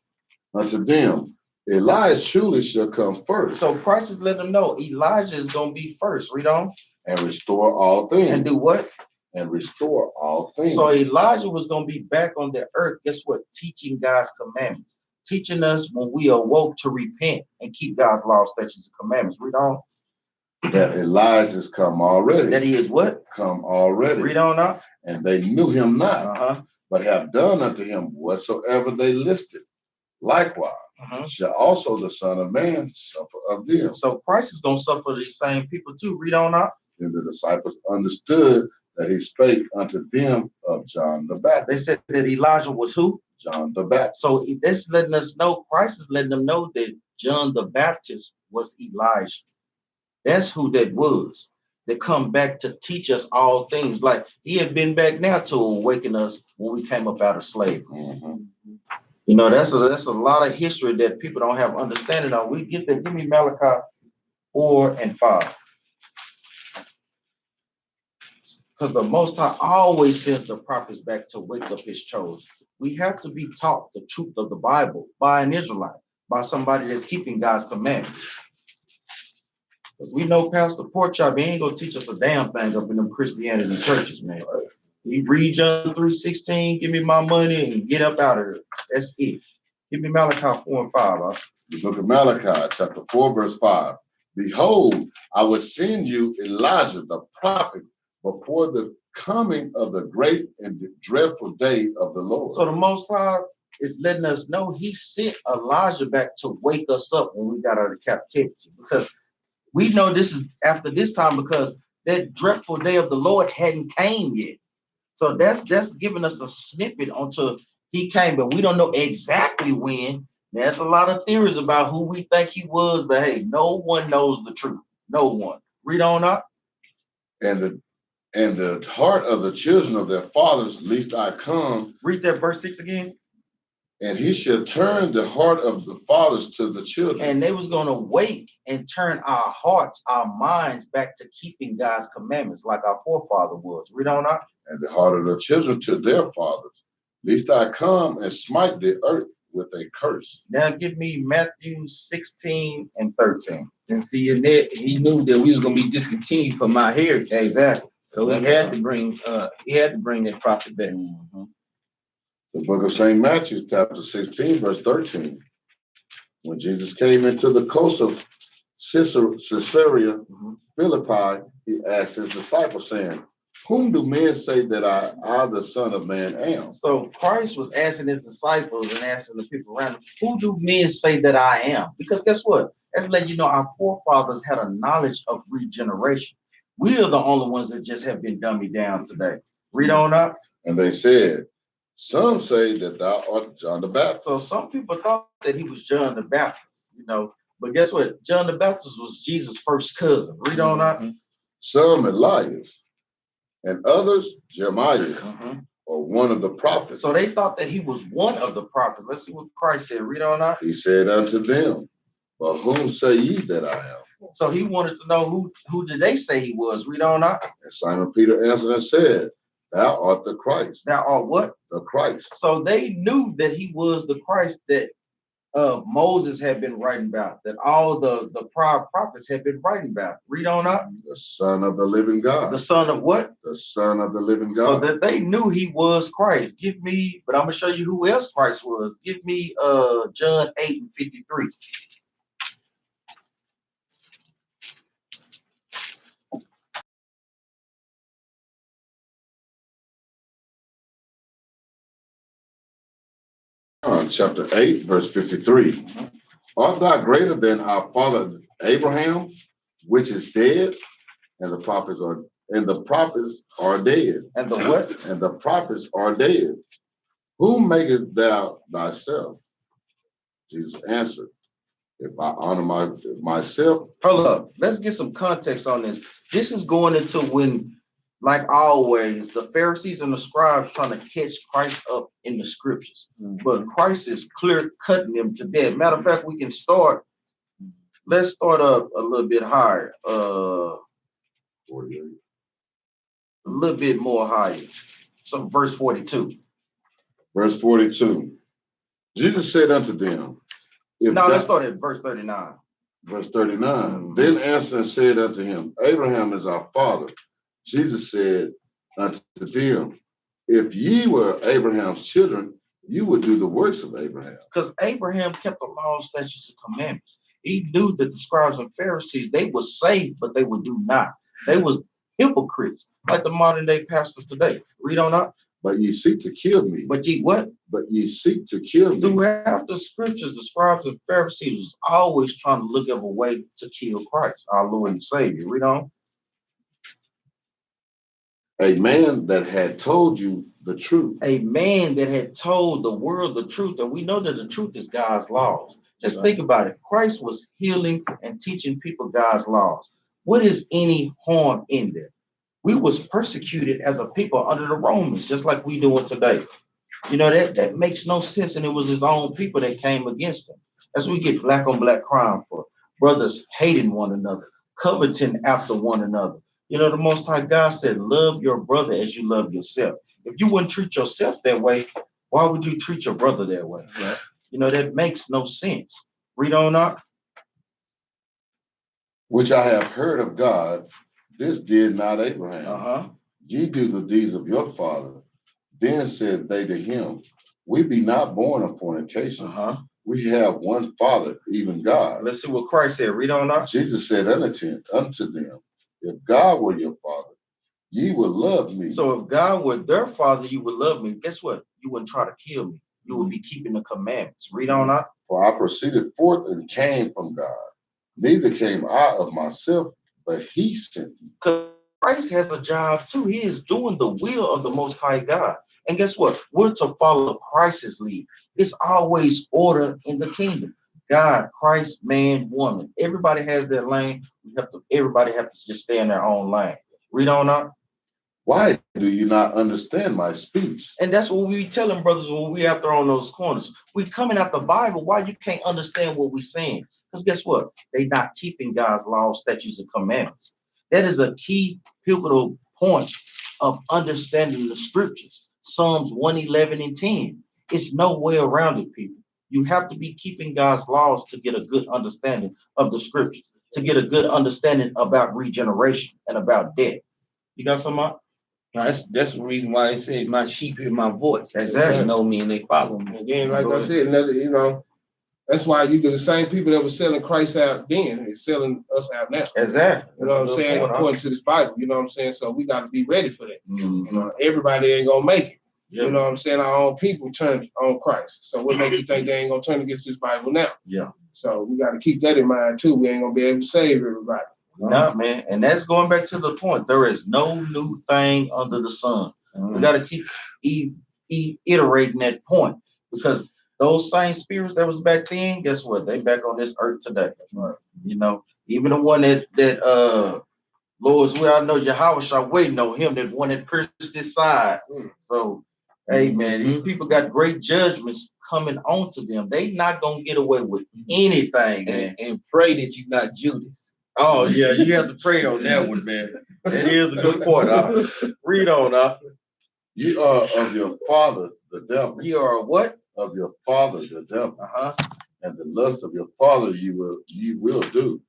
S2: unto them, Elias truly shall come first.
S1: So Christ is letting them know Elijah is gonna be first. Read on.
S2: And restore all things.
S1: And do what?
S2: And restore all things.
S1: So Elijah was going to be back on the earth. Guess what? Teaching God's commandments. Teaching us when we awoke to repent and keep God's laws, statutes, and commandments. Read on.
S2: That Elijah has come already.
S1: That he is what?
S2: Come already.
S1: Read on up.
S2: And they knew him not, but have done unto him whatsoever they listed. Likewise, shall also the Son of Man suffer of them.
S1: So Christ is going to suffer these same people too. Read on up.
S2: And the disciples understood that he spake unto them of John the Baptist.
S1: They said that Elijah was who?
S2: John the Baptist.
S1: So that's letting us know, Christ is letting them know that John the Baptist was Elijah. That's who that was. They come back to teach us all things. Like he had been back now to awaken us when we came up out of slavery. You know, that's a lot of history that people don't have understanding of. We get that. Give me Malachi 4 and 5. Because the Most High always sends the prophets back to wake up his chosen. We have to be taught the truth of the Bible by an Israelite, by somebody that's keeping God's commandments. Because we know Pastor Porkchop, he ain't gonna teach us a damn thing up in them Christianity churches, man. You read John 3:16, give me my money and get up out of here. That's it. Give me Malachi 4 and 5.
S2: The book of Malachi, chapter 4, verse 5. Behold, I will send you Elijah the prophet before the coming of the great and dreadful day of the Lord.
S1: So the Most High is letting us know he sent Elijah back to wake us up when we got out of captivity. Because we know this is after this time, because that dreadful day of the Lord hadn't came yet. So that's giving us a snippet onto he came, but we don't know exactly when. There's a lot of theories about who we think he was, but hey, no one knows the truth. No one. Read on up.
S2: And the heart of the children of their fathers, lest I come.
S1: Read that verse 6 again.
S2: And he shall turn the heart of the fathers to the children.
S1: And they was going to wake and turn our hearts, our minds back to keeping God's commandments like our forefather was. Read on up.
S2: And the heart of the children to their fathers, lest I come and smite the earth with a curse.
S1: Now give me Matthew 16 and 13.
S3: And see, in that he knew that we was gonna be discontinued from our heritage.
S1: Exactly.
S3: So he had to bring that prophet back.
S2: The book of St. Matthew, chapter 16, verse 13. When Jesus came into the coast of Caesarea Philippi, he asked his disciples, saying, whom do men say that I the Son of Man am?
S1: So Christ was asking his disciples and asking the people around him, who do men say that I am? Because guess what? That's letting you know our forefathers had a knowledge of regeneration. We are the only ones that just have been dummied down today. Read on up.
S2: And they said, some say that thou art John the Baptist.
S1: So some people thought that he was John the Baptist, but guess what? John the Baptist was Jesus' first cousin. Read on up.
S2: Some Elias, and others Jeremiah, or one of the prophets.
S1: So they thought that he was one of the prophets. Let's see what Christ said. Read on up.
S2: He said unto them, but whom say ye that I am?
S1: So he wanted to know who did they say he was. Read on up.
S2: And Simon Peter answered and said, thou art the Christ.
S1: Thou art what?
S2: The Christ.
S1: So they knew that he was the Christ that Moses had been writing about, that all the prior prophets had been writing about. Read on up.
S2: The Son of the living God.
S1: The son of what?
S2: The Son of the living God.
S1: So that they knew he was Christ. Give me, but I'm gonna show you who else Christ was. Give me John 8:53.
S2: John chapter 8, verse 53. Art thou greater than our father Abraham, which is dead, and the prophets are dead.
S1: And the what?
S2: And the prophets are dead. Whom makest thou thyself? Jesus answered, if I honor myself.
S1: Hold up. Let's get some context on this. This is going into when, like always, the Pharisees and the scribes trying to catch Christ up in the scriptures. But Christ is clear cutting them to death. Matter of fact, we can start. Let's start up a little bit higher.
S2: 48.
S1: A little bit more higher. So verse 42.
S2: Verse 42. Jesus said unto them,
S1: let's start at verse 39.
S2: Verse 39. Then answered and said unto him, Abraham is our father. Jesus said unto them, if ye were Abraham's children, you would do the works of Abraham.
S1: Because Abraham kept the law, statutes, and commandments. He knew that the scribes and Pharisees, they were saved, but they would do not. They was hypocrites, like the modern day pastors today. Read on up.
S2: But ye seek to kill me.
S1: But ye what?
S2: But ye seek to kill me.
S1: Throughout the scriptures, the scribes and Pharisees was always trying to look at a way to kill Christ, our Lord and Savior. Read on.
S2: A man that had told you the truth.
S1: A man that had told the world the truth, and we know that the truth is God's laws. Just think about it. Christ was healing and teaching people God's laws. What is any harm in that? We was persecuted as a people under the Romans, just like we doing today. That makes no sense, and it was his own people that came against him. That's what we get black on black crime for. Brothers hating one another, coveting after one another. The Most High God said, love your brother as you love yourself. If you wouldn't treat yourself that way, why would you treat your brother that way? Right. That makes no sense. Read on up.
S2: Which I have heard of God, this did not Abraham. Ye do the deeds of your father. Then said they to him, we be not born of fornication. We have one Father, even God.
S1: Let's see what Christ said. Read on up.
S2: Jesus said unto them, if God were your father, ye would love me. So
S1: if God were their father, you would love me. Guess what? You wouldn't try to kill me. You would be keeping the commandments. Read on up.
S2: For I proceeded forth and came from God. Neither came I of myself, but he sent me.
S1: Because Christ has a job too. He is doing the will of the Most High God. And guess what? We're to follow Christ's lead. It's always order in the kingdom. God, Christ, man, woman. Everybody has their lane. Everybody have to just stay in their own lane. Read on up.
S2: Why do you not understand my speech?
S1: And that's what we be telling brothers when we out there on those corners. We coming out the Bible. Why you can't understand what we saying? Because guess what? They not keeping God's laws, statutes, and commandments. That is a key pivotal point of understanding the scriptures. Psalms 111 and 10. It's no way around it, people. You have to be keeping God's laws to get a good understanding of the scriptures, to get a good understanding about regeneration and about death. You got something?
S3: Now, that's the reason why they say my sheep hear my voice.
S1: Exactly.
S3: They know me and they follow me.
S4: And then, like
S1: Go
S4: I
S1: ahead.
S4: said, another, that's why you get the same people that were selling Christ out then is selling us out now.
S1: Exactly.
S4: You know what I'm saying? According to this Bible, you know what I'm saying? So we got to be ready for that. You know, everybody ain't gonna make it.
S1: Yeah.
S4: You know what I'm saying? Our own people turn on Christ. So what makes you think they ain't gonna turn against this Bible now?
S1: Yeah.
S4: So we got to keep that in mind too. We ain't gonna be able to save everybody.
S1: No, man. And that's going back to the point. There is no new thing under the sun. We got to keep iterating that point because those same spirits that was back then, guess what? They back on this earth today.
S4: Right.
S1: You know, even the one that Lord's will, I know Yahweh shall waiting on him, that one that pierced his side. So, hey man, these people got great judgments coming onto them. They not gonna get away with anything, man.
S3: And pray that you're not Judas.
S1: Oh yeah, you have to pray on that one, man. That is a good point. Read on.
S2: You are of your father, the devil.
S1: You are what?
S2: Of your father, the devil.
S1: Uh-huh.
S2: And the lust of your father you will do.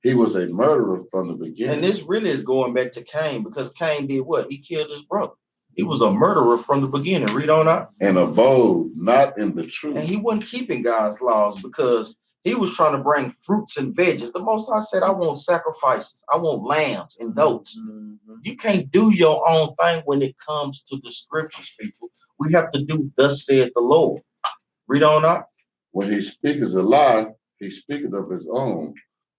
S2: He was a murderer from the beginning.
S1: And this really is going back to Cain because Cain did what? He killed his brother. He was a murderer from the beginning. Read on up.
S2: And abode not in the truth.
S1: And he wasn't keeping God's laws because he was trying to bring fruits and veggies. The Most High said, I want sacrifices. I want lambs and goats. You can't do your own thing when it comes to the scriptures, people. We have to do thus saith the Lord. Read on up.
S2: When he speaketh a lie, he speaketh of his own.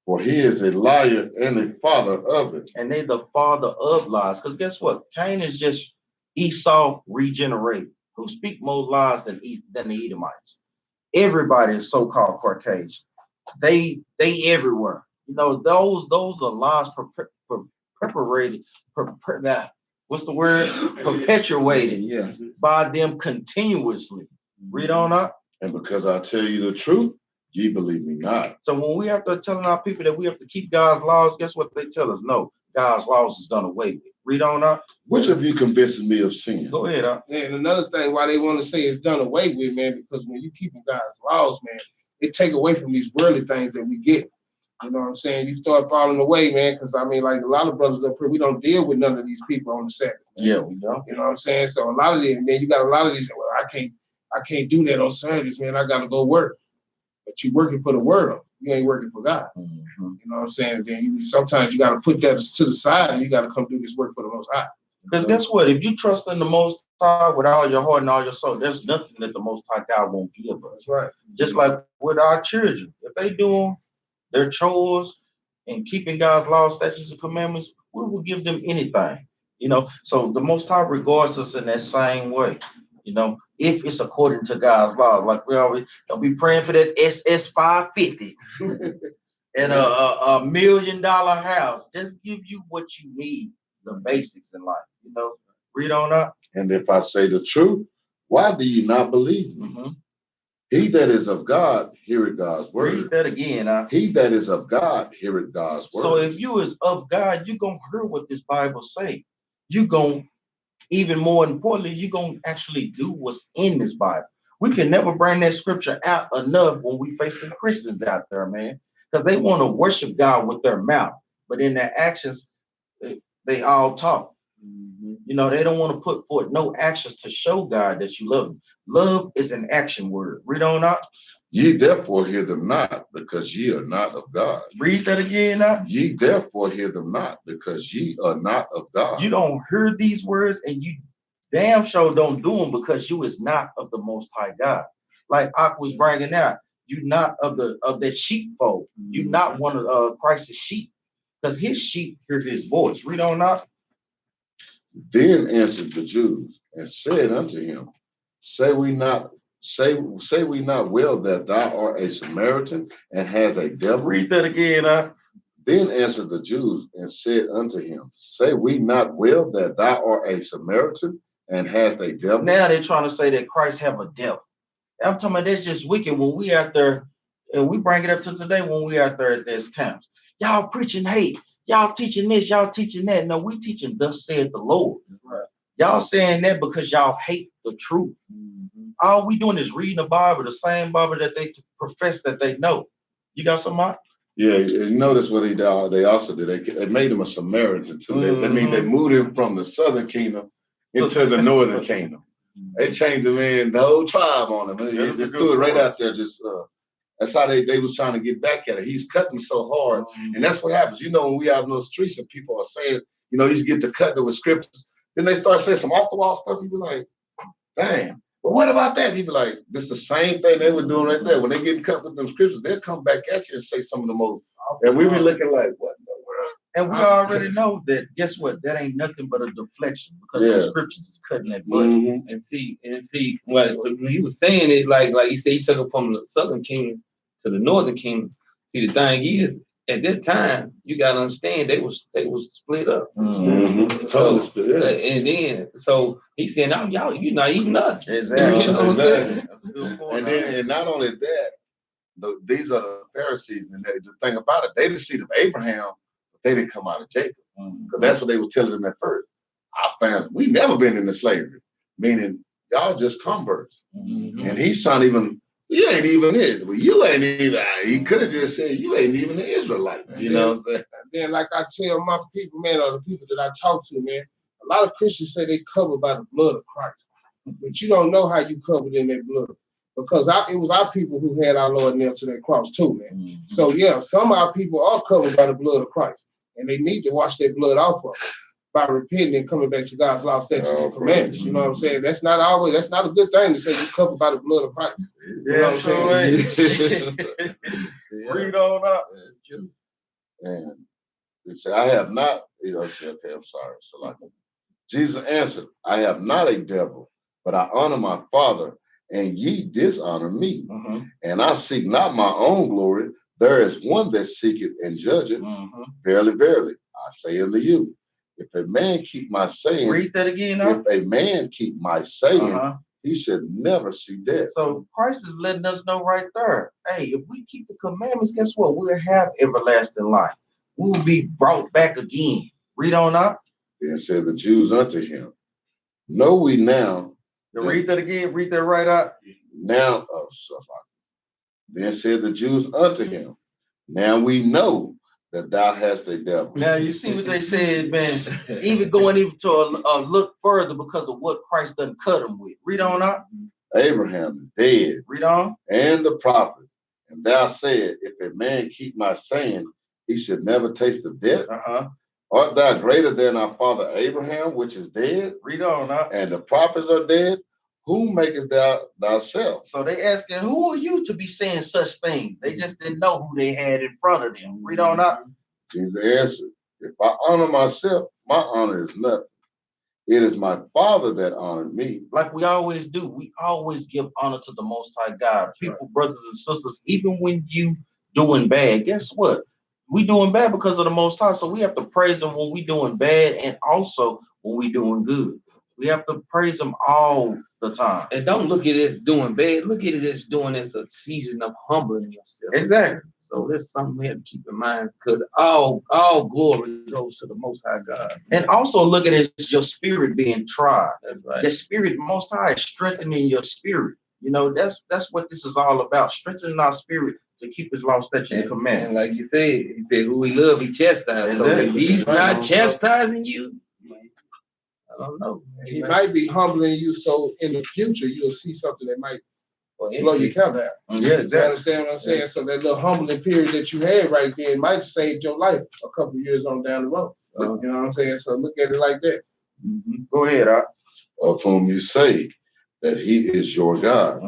S2: For he is a liar and a father of it.
S1: And they the father of lies. Because guess what? Cain is just Esau regenerated, who speak more lies than the Edomites. Everybody is so-called Caucasian. They everywhere. You know, those are lies perpetuated. What's the word? Perpetuated by them continuously. Read on up.
S2: And because I tell you the truth, ye believe me not.
S1: So when we have to telling our people that we have to keep God's laws, guess what they tell us? No, God's laws is done away with. Read on up.
S2: Which of you convinces me of sin?
S1: Go ahead, up.
S4: And another thing why they want to say it's done away with, man, because when you keeping God's laws, man, it take away from these worldly things that we get. You know what I'm saying? You start falling away, man, because I mean, like a lot of brothers up here, we don't deal with none of these people on the Sabbath.
S1: Yeah, we don't.
S4: You know what I'm saying? So a lot of these, man, you got a lot of these, well, I can't do that on Saturdays, man. I gotta go work. But you working for the world. You ain't working for God. You know what I'm saying? Then sometimes you got to put that to the side and you got to come do this work for the Most High.
S1: Because guess what? If you trust in the Most High with all your heart and all your soul, there's nothing that the Most High God won't give us.
S4: That's right.
S1: Just like with our children. If they doing their chores and keeping God's laws, statutes, and commandments, we will give them anything. You know, so the Most High regards us in that same way. You know, if it's according to God's law, like we always don't be praying for that SS 550 and a $1 million house. Just give you what you need, the basics in life. You know, read on up.
S2: And if I say the truth, why do you not believe me? He that is of God, heareth God's word.
S1: Read that again.
S2: He that is of God, heareth God's word.
S1: So if you is of God, you're going to hear what this Bible say. You're going, even more importantly, you're going to actually do what's in this Bible. We can never bring that scripture out enough when we face the Christians out there, man, because they want to worship God with their mouth, but in their actions, they all talk. You know, they don't want to put forth no actions to show God that you love him. Love is an action word. Read on up.
S2: Ye therefore hear them not, because ye are not of God.
S1: Read that again now.
S2: Ye therefore hear them not, because ye are not of God.
S1: You don't hear these words, and you damn sure don't do them because you is not of the Most High God. Like Ak was bringing out, you not of that sheepfold. You not one of Christ's sheep, because his sheep hear his voice. Read on up.
S2: Then answered the Jews and said unto him, Say we not well that thou art a Samaritan and has a devil?
S1: Read that again.
S2: Then answered the Jews and said unto him, Say we not well that thou art a Samaritan and hast a devil?
S1: Now they're trying to say that Christ have a devil. I'm talking about that's just wicked when we out there, and we bring it up to today when we out there at this camps. Y'all preaching hate. Y'all teaching this. Y'all teaching that. No, we teaching thus said the Lord.
S4: Right.
S1: Y'all saying that because y'all hate the truth. All we doing is reading the Bible, the same Bible that they profess that they know. You got something?
S2: Yeah, you notice what they also did. They made him a Samaritan too. That means they moved him from the southern kingdom into the northern kingdom. They changed him in the whole tribe on him. They just threw it right out there. That's how they was trying to get back at it. He's cutting so hard, and that's what happens. When we out in those streets and people are saying, you just get to cut with scriptures. Then they start saying some off the wall stuff. You be like, damn. Well, what about that? He'd be like, this is the same thing they were doing right there. When they get cut with them scriptures, they'll come back at you and say some of the most. And we be looking like, what in the world?
S1: And we already know that, guess what? That ain't nothing but a deflection because the scriptures is cutting that blood.
S3: And see, when he was saying it, like he said, he took it from the southern kingdom to the northern kingdom. See, the thing is, at that time, you gotta understand they was split up. And then, so he said, "Now y'all, you're not even us."
S1: Exactly.
S2: Exactly.
S1: That's a good point.
S2: And not only that, these are the Pharisees, and the thing about it, they didn't see of Abraham, but they didn't come out of Jacob, because that's what they was telling them at first. Our fans, we never been into slavery, meaning y'all just converts. And he's trying to you ain't even it. Well, you ain't even. He could have just said you ain't even an Israelite. You know what I'm saying?
S4: Then, like I tell my people, man, or the people that I talk to, man, a lot of Christians say they covered by the blood of Christ, but you don't know how you covered in that blood, because it was our people who had our Lord nailed to that cross too, man. So yeah, some of our people are covered by the blood of Christ, and they need to wash that blood off of them by repenting and coming back to God's law, statutes, and commandments. You know what I'm saying? That's not a good thing to say you're covered by the blood of Christ. You know what I'm saying?
S1: Read on up.
S2: And he said, I have not, said, okay, I'm sorry. So Jesus answered, I have not a devil, but I honor my Father, and ye dishonor me. And I seek not my own glory. There is one that seeketh and judgeth. Verily, verily, I say unto you, if a man keep my saying,
S1: read that again. Now.
S2: If a man keep my saying, he should never see death.
S1: So Christ is letting us know right there. Hey, if we keep the commandments, guess what? We'll have everlasting life. We will be brought back again. Read on up.
S2: Then said the Jews unto him, know we now.
S1: Read that again. Read that right up.
S2: Now, then said the Jews unto him, now we know that thou hast a devil.
S1: Now you see what they said, man. Even going to a look further because of what Christ done cut him with. Read on up.
S2: Abraham is dead.
S1: Read on.
S2: And the prophets. And thou said, if a man keep my saying, he should never taste of death. Art thou greater than our father Abraham, which is dead?
S1: Read on up.
S2: And the prophets are dead. Who makest thou thyself?
S1: So they asking, who are you to be saying such things? They just didn't know who they had in front of them. Read on up.
S2: Jesus answered, if I honor myself, my honor is nothing. It is my Father that honored me.
S1: Like we always do. We always give honor to the Most High God. People, brothers and sisters, even when you doing bad, guess what? We doing bad because of the Most High. So we have to praise him when we doing bad and also when we doing good. We have to praise him all the time.
S3: And don't look at it as doing bad. Look at it as doing as a season of humbling yourself.
S1: Exactly.
S3: So that's something we have to keep in mind, because all glory goes to the Most High God.
S1: And also look at it as your spirit being tried.
S3: That's right.
S1: The spirit, Most High, is strengthening your spirit. That's what this is all about, strengthening our spirit to keep his law, statutes, and commandments.
S3: And like you said, he said, who he love, he chastised. So if he's not chastising you, I don't know.
S4: He might be humbling you, so in the future you'll see something that might blow your count out.
S1: Yeah, exactly.
S4: You understand what I'm saying? So that little humbling period that you had right there might save your life a couple of years on down the road. You know what I'm saying? So look at it like that.
S1: Go ahead,
S2: of whom you say that he is your God.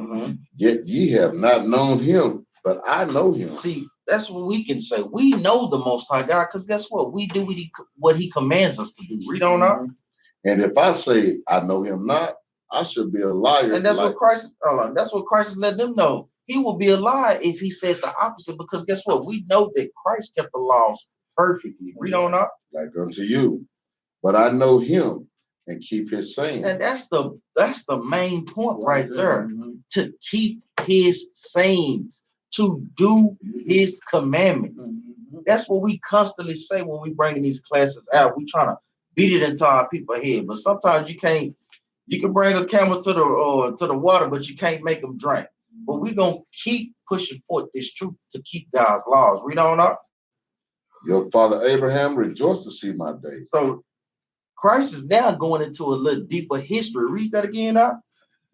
S2: Yet ye have not known him, but I know him.
S1: See, that's what we can say. We know the Most High God, because guess what? We do what he commands us to do. Read on up.
S2: And if I say I know him not, I should be a liar.
S1: And that's what Christ is letting them know. He will be a liar if he said the opposite, because guess what? We know that Christ kept the laws perfectly. Read on up.
S2: Like unto you. But I know him and keep his saying.
S1: And that's the main point right there. To keep his sayings, to do his commandments. That's what we constantly say when we bringing these classes out. We trying to beat it into our people's head, but sometimes you can't. You can bring a camel to the water, but you can't make them drink. but we're going to keep pushing forth this truth to keep God's laws. Read on up.
S2: Your father Abraham rejoiced to see my day.
S1: So Christ is now going into a little deeper history. Read that again up.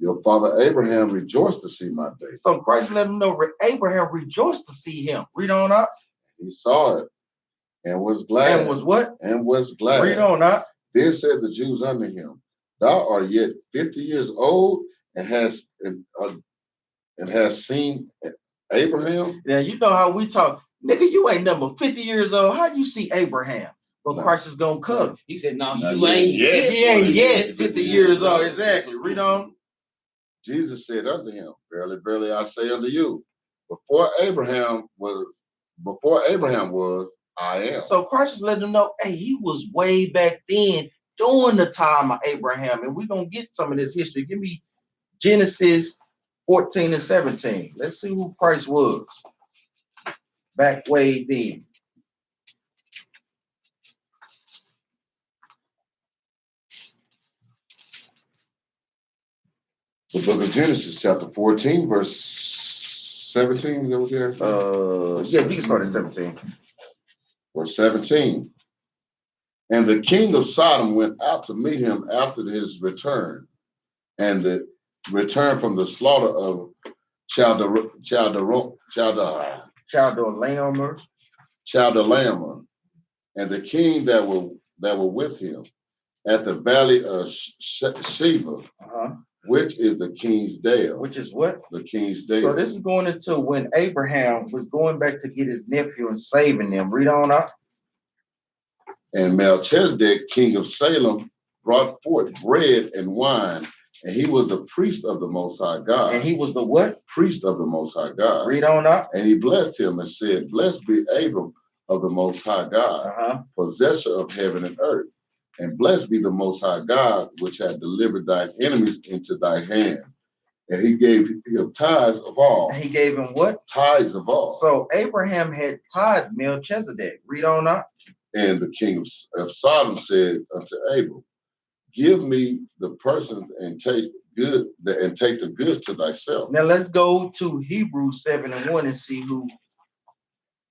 S2: Your father Abraham rejoiced to see my day.
S1: So Christ let him know Abraham rejoiced to see him. Read on up.
S2: He saw it and was glad.
S1: And was what?
S2: And was glad.
S1: Read on up.
S2: Then said the Jews unto him, Thou art yet 50 years old and hast seen Abraham.
S1: Now you know how we talk. Nigga, you ain't number 50 years old. How you see Abraham? But
S2: No.
S1: Christ is gonna come.
S3: He said, "No,
S2: Not
S3: you ain't
S2: yet.
S1: He ain't yet 50 years old. Exactly. Read on.
S2: Jesus said unto him, Verily, verily, I say unto you, before Abraham was, I am.
S1: So Christ is letting them know, hey, he was way back then during the time of Abraham. And we're gonna get some of this history. Give me Genesis 14 and 17. Let's see who Christ was back way then.
S2: The book of Genesis, chapter 14, verse 17. Is that what you have?
S1: Yeah, you can start at 17.
S2: Verse 17. And the king of Sodom went out to meet him after his return, and the return from the slaughter of Chaldorlaomer, and the king that were with him at the valley of Sheba, which is the king's dale.
S1: Which is what?
S2: The king's dale.
S1: So this is going into when Abraham was going back to get his nephew and saving them. Read on up.
S2: And Melchizedek, king of Salem, brought forth bread and wine, and he was the priest of the Most High God.
S1: And he was the what?
S2: Priest of the Most High God.
S1: Read on up.
S2: And he blessed him and said, Blessed be Abram of the Most High God, possessor of heaven and earth. And blessed be the Most High God, which had delivered thine enemies into thy hand. And he gave him tithes of all.
S1: He gave him what?
S2: Tithes of all.
S1: So Abraham had tithed Melchizedek. Read on up.
S2: And the king of Sodom said unto Abram, Give me the persons and take the goods to thyself.
S1: Now let's go to Hebrews 7 and 1 and see who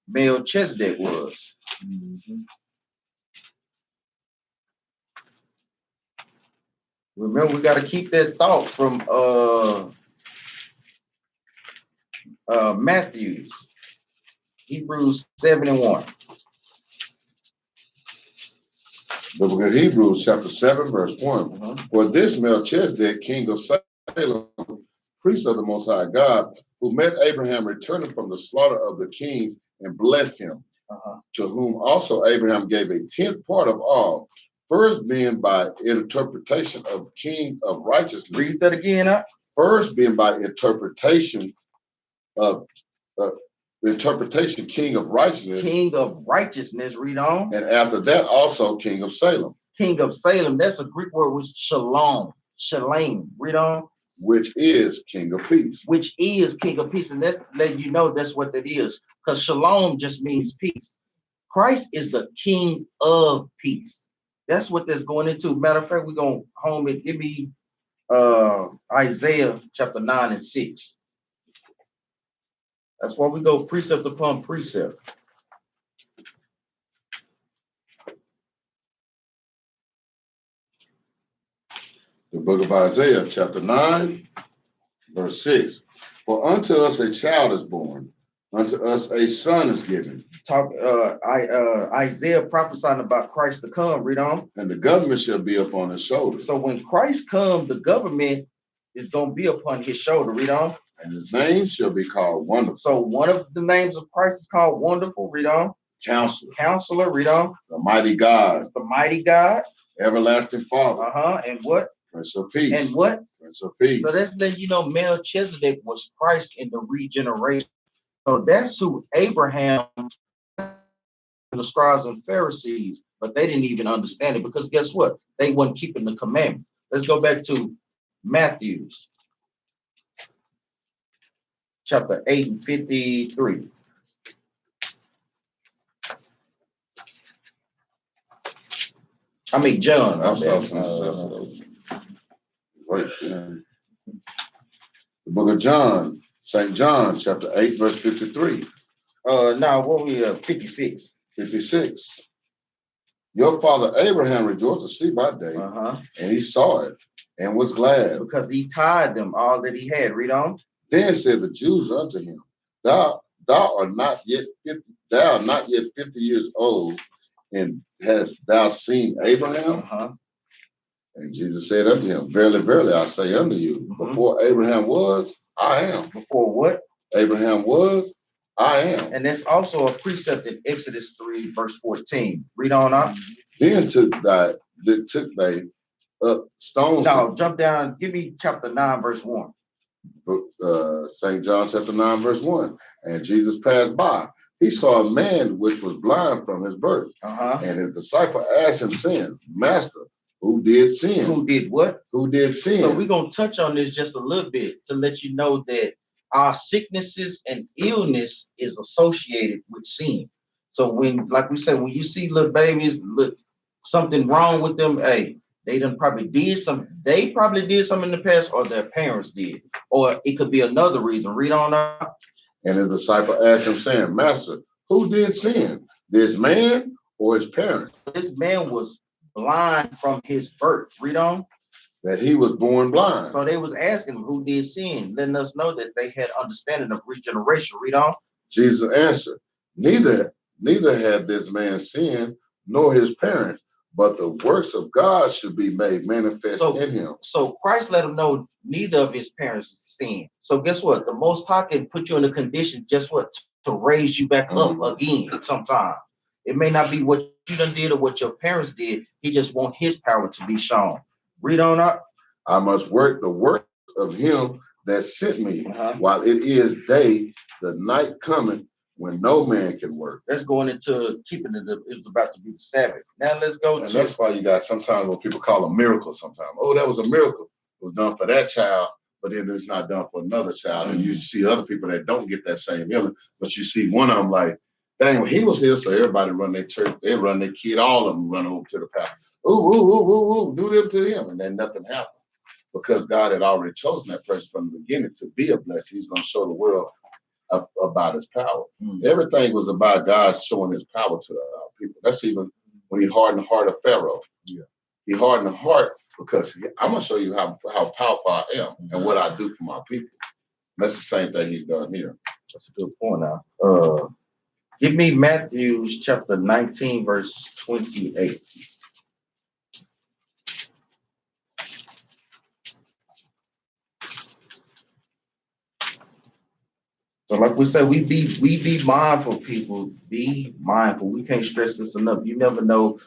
S1: Melchizedek was. Remember, we got to keep that thought from Matthews. Hebrews 7 and 1.
S2: The book of Hebrews, chapter 7, verse 1. For this Melchizedek, king of Salem, priest of the Most High God, who met Abraham returning from the slaughter of the kings and blessed him, to whom also Abraham gave a 10th part of all, first being by interpretation of king of righteousness.
S1: Read that again up.
S2: First being by interpretation of king of righteousness.
S1: King of righteousness, read on.
S2: And after that also king of Salem.
S1: King of Salem, that's a Greek word, was shalom. Shalom, read on.
S2: Which is king of peace.
S1: Which is king of peace. And that's letting you know that's what that is. Because shalom just means peace. Christ is the king of peace. That's what that's going into. Matter of fact, we're going to home it. Give me Isaiah chapter 9 and 6. That's why we go precept upon precept.
S2: The book of Isaiah, chapter 9, verse 6. For unto us a child is born, unto us a son is given.
S1: Isaiah prophesying about Christ to come. Read on.
S2: And the government shall be upon his shoulder.
S1: So when Christ comes, the government is going to be upon his shoulder. Read on.
S2: And his name shall be called Wonderful.
S1: So one of the names of Christ is called Wonderful. Read on.
S2: Counselor.
S1: Counselor. Read on.
S2: The mighty God.
S1: It's the mighty God.
S2: Everlasting Father.
S1: And what?
S2: Prince of Peace.
S1: And what?
S2: Prince of Peace.
S1: So that's letting you know Melchizedek was Christ in the regeneration. So that's who Abraham, the scribes and Pharisees, but they didn't even understand it because guess what? They weren't keeping the commandments. Let's go back to Matthews chapter 8 and 53. I mean, John.
S2: Right. The book of John, St. John chapter 8, verse 53.
S1: Now what we 56.
S2: 56. Your father Abraham rejoiced to see my day, and he saw it and was glad.
S1: Because he tied them all that he had. Read on.
S2: Then said the Jews unto him, Thou art not yet 50 years old, and hast thou seen Abraham? And Jesus said unto him, Verily, verily, I say unto you, before Abraham was, I am.
S1: Before what?
S2: Abraham was, I am.
S1: And that's also a precept in Exodus 3, verse 14. Read on up.
S2: Then took they stones.
S1: No, jump down. Give me chapter 9, verse 1.
S2: St. John chapter 9, verse 1. And Jesus passed by. He saw a man which was blind from his birth. And his disciple asked him, saying, Master, who did sin?
S1: Who did what?
S2: Who did sin?
S1: So we're going to touch on this just a little bit to let you know that our sicknesses and illness is associated with sin. So when, like we said, when you see little babies, look, something wrong with them, hey, they probably did something in the past, or their parents did, or it could be another reason. Read on up.
S2: And his disciple asked him, saying, Master, who did sin? This man or his parents?
S1: This man was blind from his birth. Read on.
S2: That he was born blind.
S1: So they was asking him who did sin, letting us know that they had understanding of regeneration. Read on.
S2: Jesus answered, Neither had this man sinned, nor his parents, but the works of God should be made manifest in him.
S1: So Christ let him know neither of his parents sinned. So guess what? The Most High can put you in a condition, just what? To raise you back up again sometime. It may not be what you done did or what your parents did. He just want his power to be shown. Read on up.
S2: I must work the work of him that sent me, while it is day, the night coming when no man can work.
S1: That's going into keeping it's about to be the Sabbath. Now let's go to.
S2: That's why you got sometimes what people call a miracle sometimes. Oh, that was a miracle. It was done for that child, but then it's not done for another child. And you see other people that don't get that same healing, but you see one of them like, dang, when he was here, so everybody run their church, they run their kid, all of them run over to the pastor. Ooh, do them to him, and then nothing happened. Because God had already chosen that person from the beginning to be a blessing. He's going to show the world about his power. Everything was about God showing his power to people. That's even when he hardened the heart of Pharaoh. He hardened the heart because I'm going to show you how powerful I am and what I do for my people. And that's the same thing he's done here.
S1: That's a good point now. Give me Matthew chapter 19, verse 28. So like we said, we be mindful, people. Be mindful. We can't stress this enough. You never know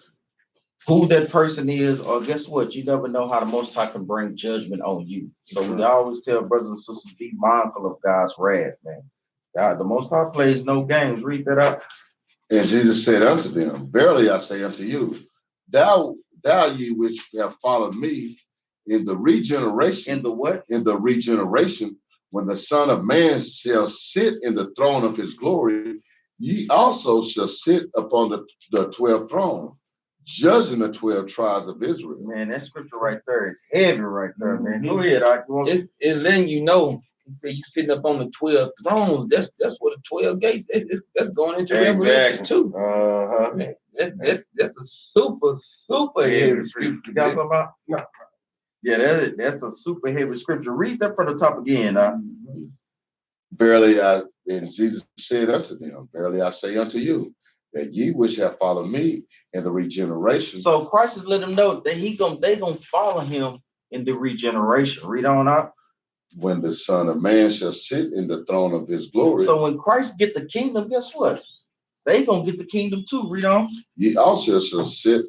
S1: who that person is, or guess what? You never know how the Most High can bring judgment on you. So we always tell brothers and sisters, be mindful of God's wrath, man. God, the Most High plays no games. Read that up.
S2: And Jesus said unto them, Verily I say unto you, thou ye which have followed me in the regeneration.
S1: In the what?
S2: In the regeneration, when the Son of Man shall sit in the throne of his glory, ye also shall sit upon the 12 thrones, judging the 12 tribes of Israel.
S1: Man, that scripture right there is heavy right there, man. Go ahead, Ike.
S3: It's letting you know. He said you sitting up on the 12 thrones. That's what the 12 gates. That's going into Revelation too. Man, that's a super heavy scripture.
S1: You got something about? No. Yeah, that's a super heavy scripture. Read that from the top again.
S2: Verily, and Jesus said unto them, Verily I say unto you, that ye which have followed me in the regeneration.
S1: So Christ is letting them know that they gonna follow him in the regeneration. Read on up.
S2: When the Son of Man shall sit in the throne of his glory.
S1: So when Christ get the kingdom, guess what? They gonna get the kingdom too. Read on.
S2: Ye also shall sit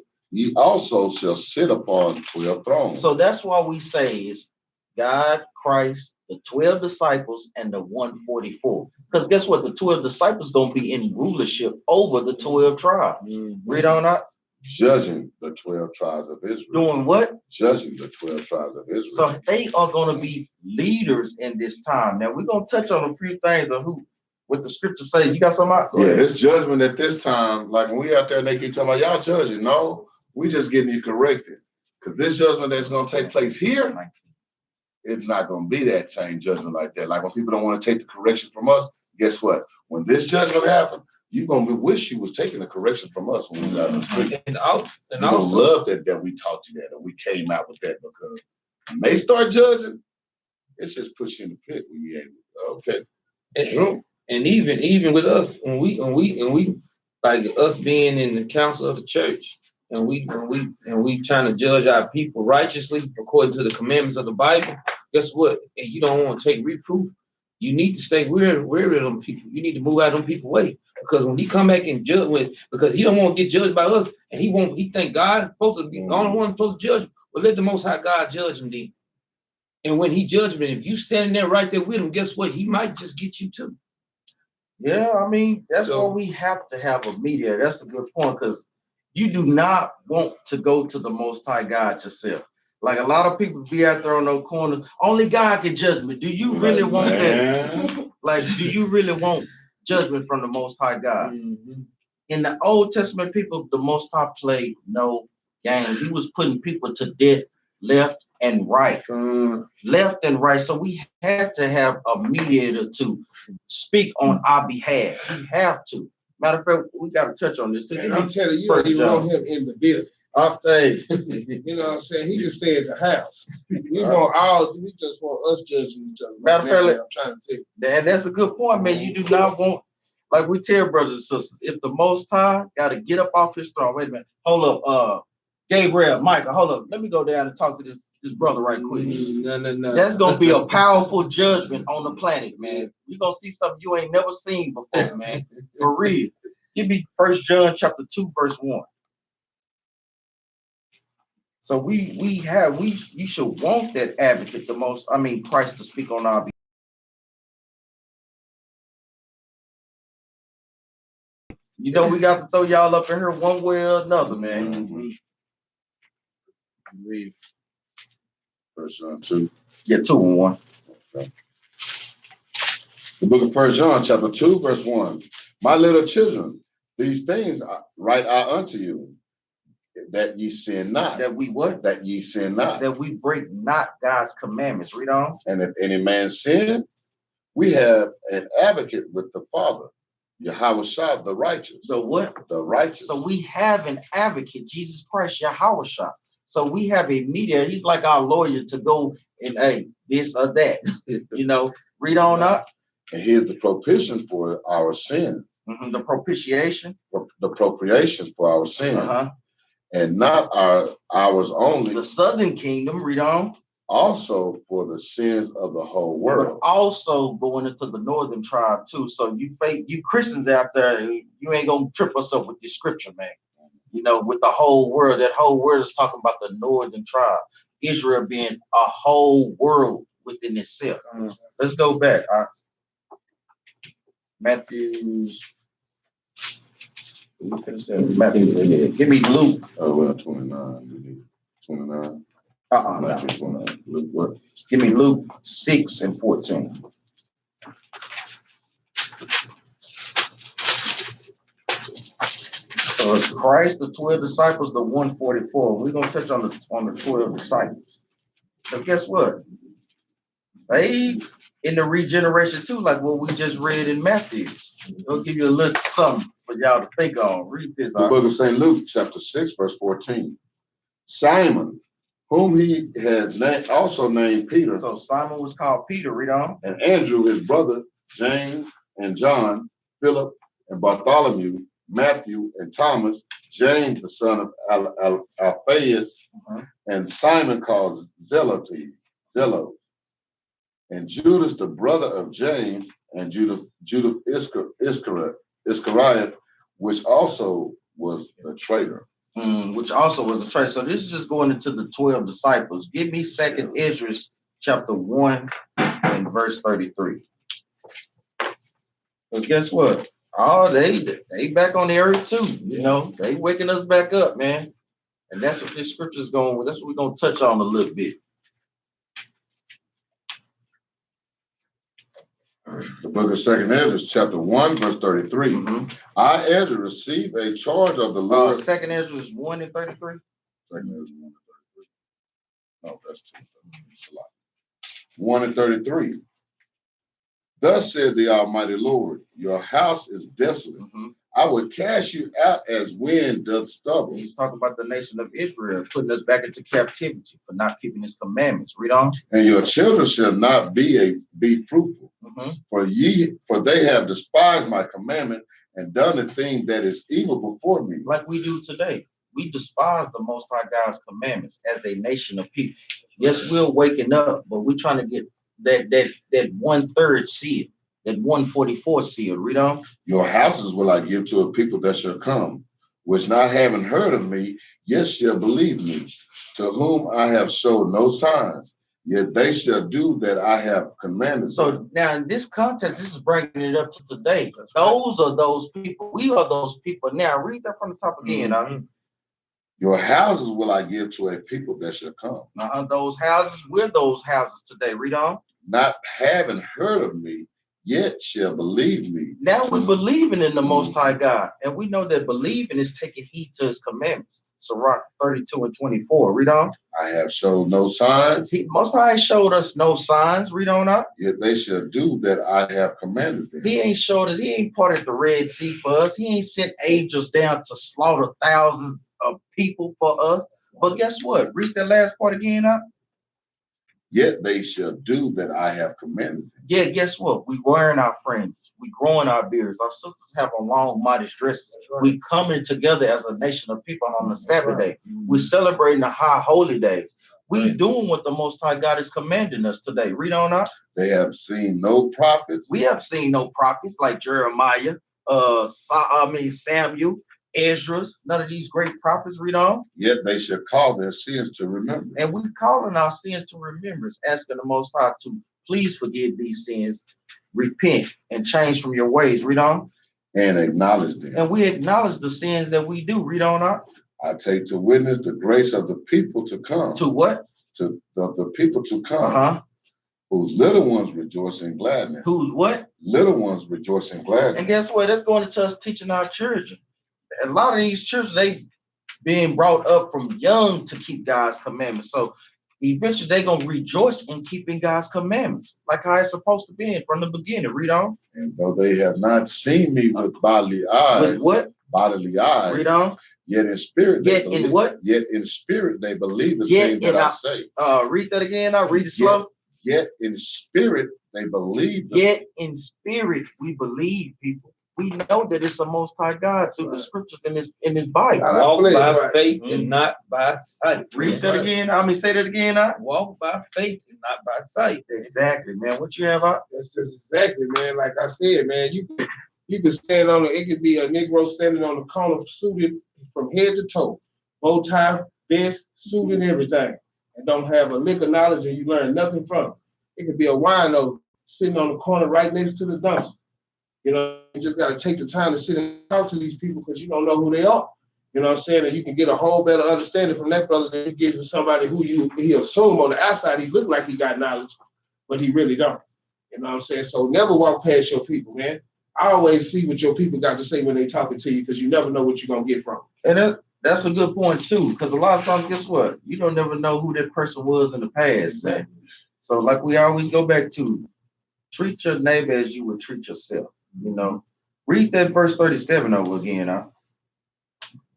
S2: upon 12 thrones.
S1: So that's why we say it's God, Christ, the 12 disciples, and the 144. Because guess what? The 12 disciples gonna be in rulership over the 12 tribes. Read on up.
S2: Judging the 12 tribes of Israel.
S1: Doing what?
S2: Judging the 12 tribes of Israel.
S1: So they are going to be leaders in this time. Now we're going to touch on a few things of what the scripture say. You got something out?
S2: Yeah, this judgment at this time, like when we out there and they keep talking about y'all judging. No, we just getting you corrected. Because this judgment that's going to take place here it's not going to be that same judgment like that. Like when people don't want to take the correction from us, guess what? When this judgment happens, you're going to wish you was taking the correction from us when we was out in the street.
S3: And
S2: You're going to
S3: also,
S2: love that we taught you that, and we came out with that, because when they start judging, it's just push you in the pit when you ain't, okay. True.
S3: and even with us, when we like us being in the council of the church, and we trying to judge our people righteously according to the commandments of the Bible. Guess what? And you don't want to take reproof. You need to stay where of them people. You need to move out of them people way, because when he come back and judge because he don't want to get judged by us, and he think God's supposed to be the only one supposed to judge. Well, let the Most High God judge him then. And when he judges me, if you standing there right there with him, guess what? He might just get you too.
S1: Yeah, I mean, that's why we have to have a media. That's a good point, because you do not want to go to the Most High God yourself. Like a lot of people be out there on those corners. Only God can judge me. Do you really want that? Like, do you really want judgment from the Most High God?
S3: Mm-hmm.
S1: In the Old Testament, people, the Most High played no games. He was putting people to death left and right. Left and right. So we had to have a mediator to speak on our behalf. We have to. Matter of fact, we got to touch on this too.
S4: And I'm telling you, don't even want him in the building.
S1: I'll tell you.
S4: You know what I'm saying? He can stay at the house. We just want us judging each other.
S1: Matter of fact,
S4: I'm trying to tell you.
S1: And that's a good point, man. You do not want, like we tell brothers and sisters, if the Most High got to get up off his throne. Wait a minute. Hold up. Gabriel, Michael, hold up. Let me go down and talk to this brother right quick.
S3: No.
S1: That's going to be a powerful judgment on the planet, man. You're going to see something you ain't never seen before, man. For real. Give me 1 John chapter 2, verse 1. So you should want that advocate Christ to speak on our behalf. You know, we got to throw y'all up in here one way or another, man.
S2: Read 1 John 2.
S1: Yeah, 2 and 1.
S2: Okay. The book of 1 John, chapter 2, verse 1. My little children, these things write I unto you, that ye sin not.
S1: That we what?
S2: That ye sin not.
S1: That we break not God's commandments. Read on.
S2: And if any man sin, we have an advocate with the Father, Yahweh the righteous.
S1: The what?
S2: The righteous.
S1: So we have an advocate, Jesus Christ, Yahweh. So we have a mediator. He's like our lawyer to go and this or that. You know, read on up.
S2: And here's the propitiation for our sin.
S1: Mm-hmm. The propitiation.
S2: The propitiation for our sin.
S1: Uh-huh.
S2: And not ours only.
S1: The southern kingdom, read on.
S2: Also for the sins of the whole world.
S1: But also going into the northern tribe too. So you Christians out there, you ain't gonna trip us up with this scripture, man. You know, with the whole world, that whole world is talking about the northern tribe. Israel being a whole world within itself. Let's go back. Matthew's. Matthew, give me Luke.
S2: Oh, well, 29. 29.
S1: No.
S2: 29. Luke what?
S1: Give me Luke 6 and 14. So it's Christ, the 12 disciples, the 144. We're gonna touch on the 12 disciples. Because guess what? They in the regeneration too, like what we just read in Matthew. It'll give you a little something for y'all to think on. Read this.
S2: The book of St. Luke, chapter 6, verse 14. Simon, whom he has also named Peter.
S1: So Simon was called Peter, read on.
S2: And Andrew, his brother, James and John, Philip and Bartholomew, Matthew and Thomas, James, the son of Alphaeus, and Simon called Zelotes, and Judas, the brother of James, and Judas Iscariot, which also was the traitor.
S1: Which also was a traitor. So this is just going into the 12 disciples. Give me 2nd Ezra chapter 1 and verse 33. Because guess what? Oh, they back on the earth too. You know, they waking us back up, man. And that's what this scripture is going with. That's what we're going to touch on a little bit.
S2: The book of 2nd Ezra, chapter 1, verse 33. I, Ezra, received a charge of the Lord.
S1: 2nd Ezra is 1 and 33.
S2: 2nd Ezra 1 and 33. No, that's 2. It's a lot. 1:33. Thus said the Almighty Lord, your house is desolate. I will cast you out as wind doth stubble.
S1: He's talking about the nation of Israel, putting us back into captivity for not keeping his commandments. Read on.
S2: And your children shall not be fruitful. For they have despised my commandment and done a thing that is evil before me.
S1: Like we do today. We despise the Most High God's commandments as a nation of people. Yes, we're waking up, but we're trying to get that 1/3 seal, that 144 seal. Read on.
S2: Your houses will I give to a people that shall come, which not having heard of me, yet shall believe me, to whom I have showed no signs, yet they shall do that I have commanded them.
S1: So now in this context, this is bringing it up to today. Those are those people. We are those people. Now read that from the top again.
S2: Your houses will I give to a people that shall come.
S1: Those houses, we're those houses today. Read on.
S2: Not having heard of me, yet shall believe me.
S1: Now we're believing in the Most High God, and we know that believing is taking heed to his commandments. Sirach 32:24. Read on.
S2: I have showed no signs.
S1: Most High showed us no signs. Read on up.
S2: Yet they shall do that I have commanded them.
S1: He ain't showed us. He ain't parted the Red Sea for us. He ain't sent angels down to slaughter thousands of people for us. But guess what? Read the last part again up.
S2: Yet they shall do that I have commanded them.
S1: Yeah, guess what? We wearing our friends. We growing our beards. Our sisters have on long, modest dresses. We coming together as a nation of people on the Sabbath day. We celebrating the high holy days. We doing what the Most High God is commanding us today. Read on up.
S2: They have seen no prophets.
S1: We have seen no prophets like Jeremiah, Samuel, Ezra, none of these great prophets. Read on.
S2: Yet they shall call their sins to remember.
S1: And we calling our sins to remembrance, asking the Most High to please forgive these sins, repent, and change from your ways. Read on.
S2: And acknowledge them.
S1: And we acknowledge the sins that we do. Read on up.
S2: I take to witness the grace of the people to come.
S1: To what?
S2: To the people to come. Whose little ones rejoice in gladness.
S1: Whose what?
S2: Little ones rejoice in gladness.
S1: And guess what? That's going to us teaching our children. A lot of these children, they being brought up from young to keep God's commandments. So eventually they're going to rejoice in keeping God's commandments, like how it's supposed to be from the beginning. Read on.
S2: And though they have not seen me with bodily eyes.
S1: With what?
S2: Bodily eyes.
S1: Read on.
S2: Yet in spirit,
S1: yet in what?
S2: Yet in spirit, they believe the thing that I say.
S1: Read that again. I'll read it slow.
S2: Yet in spirit, they believe.
S1: Yet in spirit, we believe, people. We know that it's the Most High God through the scriptures in this Bible.
S3: Walk by faith and not by sight.
S1: Read that again. Say that again.
S3: Walk by faith and not by sight.
S1: Exactly, man. What you have out?
S4: That's just exactly, man. Like I said, man, you can stand on it could be a Negro standing on the corner suited from head to toe, bow tie, vest, suit, and everything, and don't have a lick of knowledge, and you learn nothing from it. It could be a wino sitting on the corner right next to the dumpster. You know, you just got to take the time to sit and talk to these people because you don't know who they are. You know what I'm saying? And you can get a whole better understanding from that brother than you get from somebody who he assume on the outside he look like he got knowledge, but he really don't. You know what I'm saying? So never walk past your people, man. I always see what your people got to say when they talking to you because you never know what you're going to get from them.
S1: And that's a good point, too, because a lot of times, guess what? You don't never know who that person was in the past, man. So like we always go back to, treat your neighbor as you would treat yourself, you know. Read that verse 37 over again,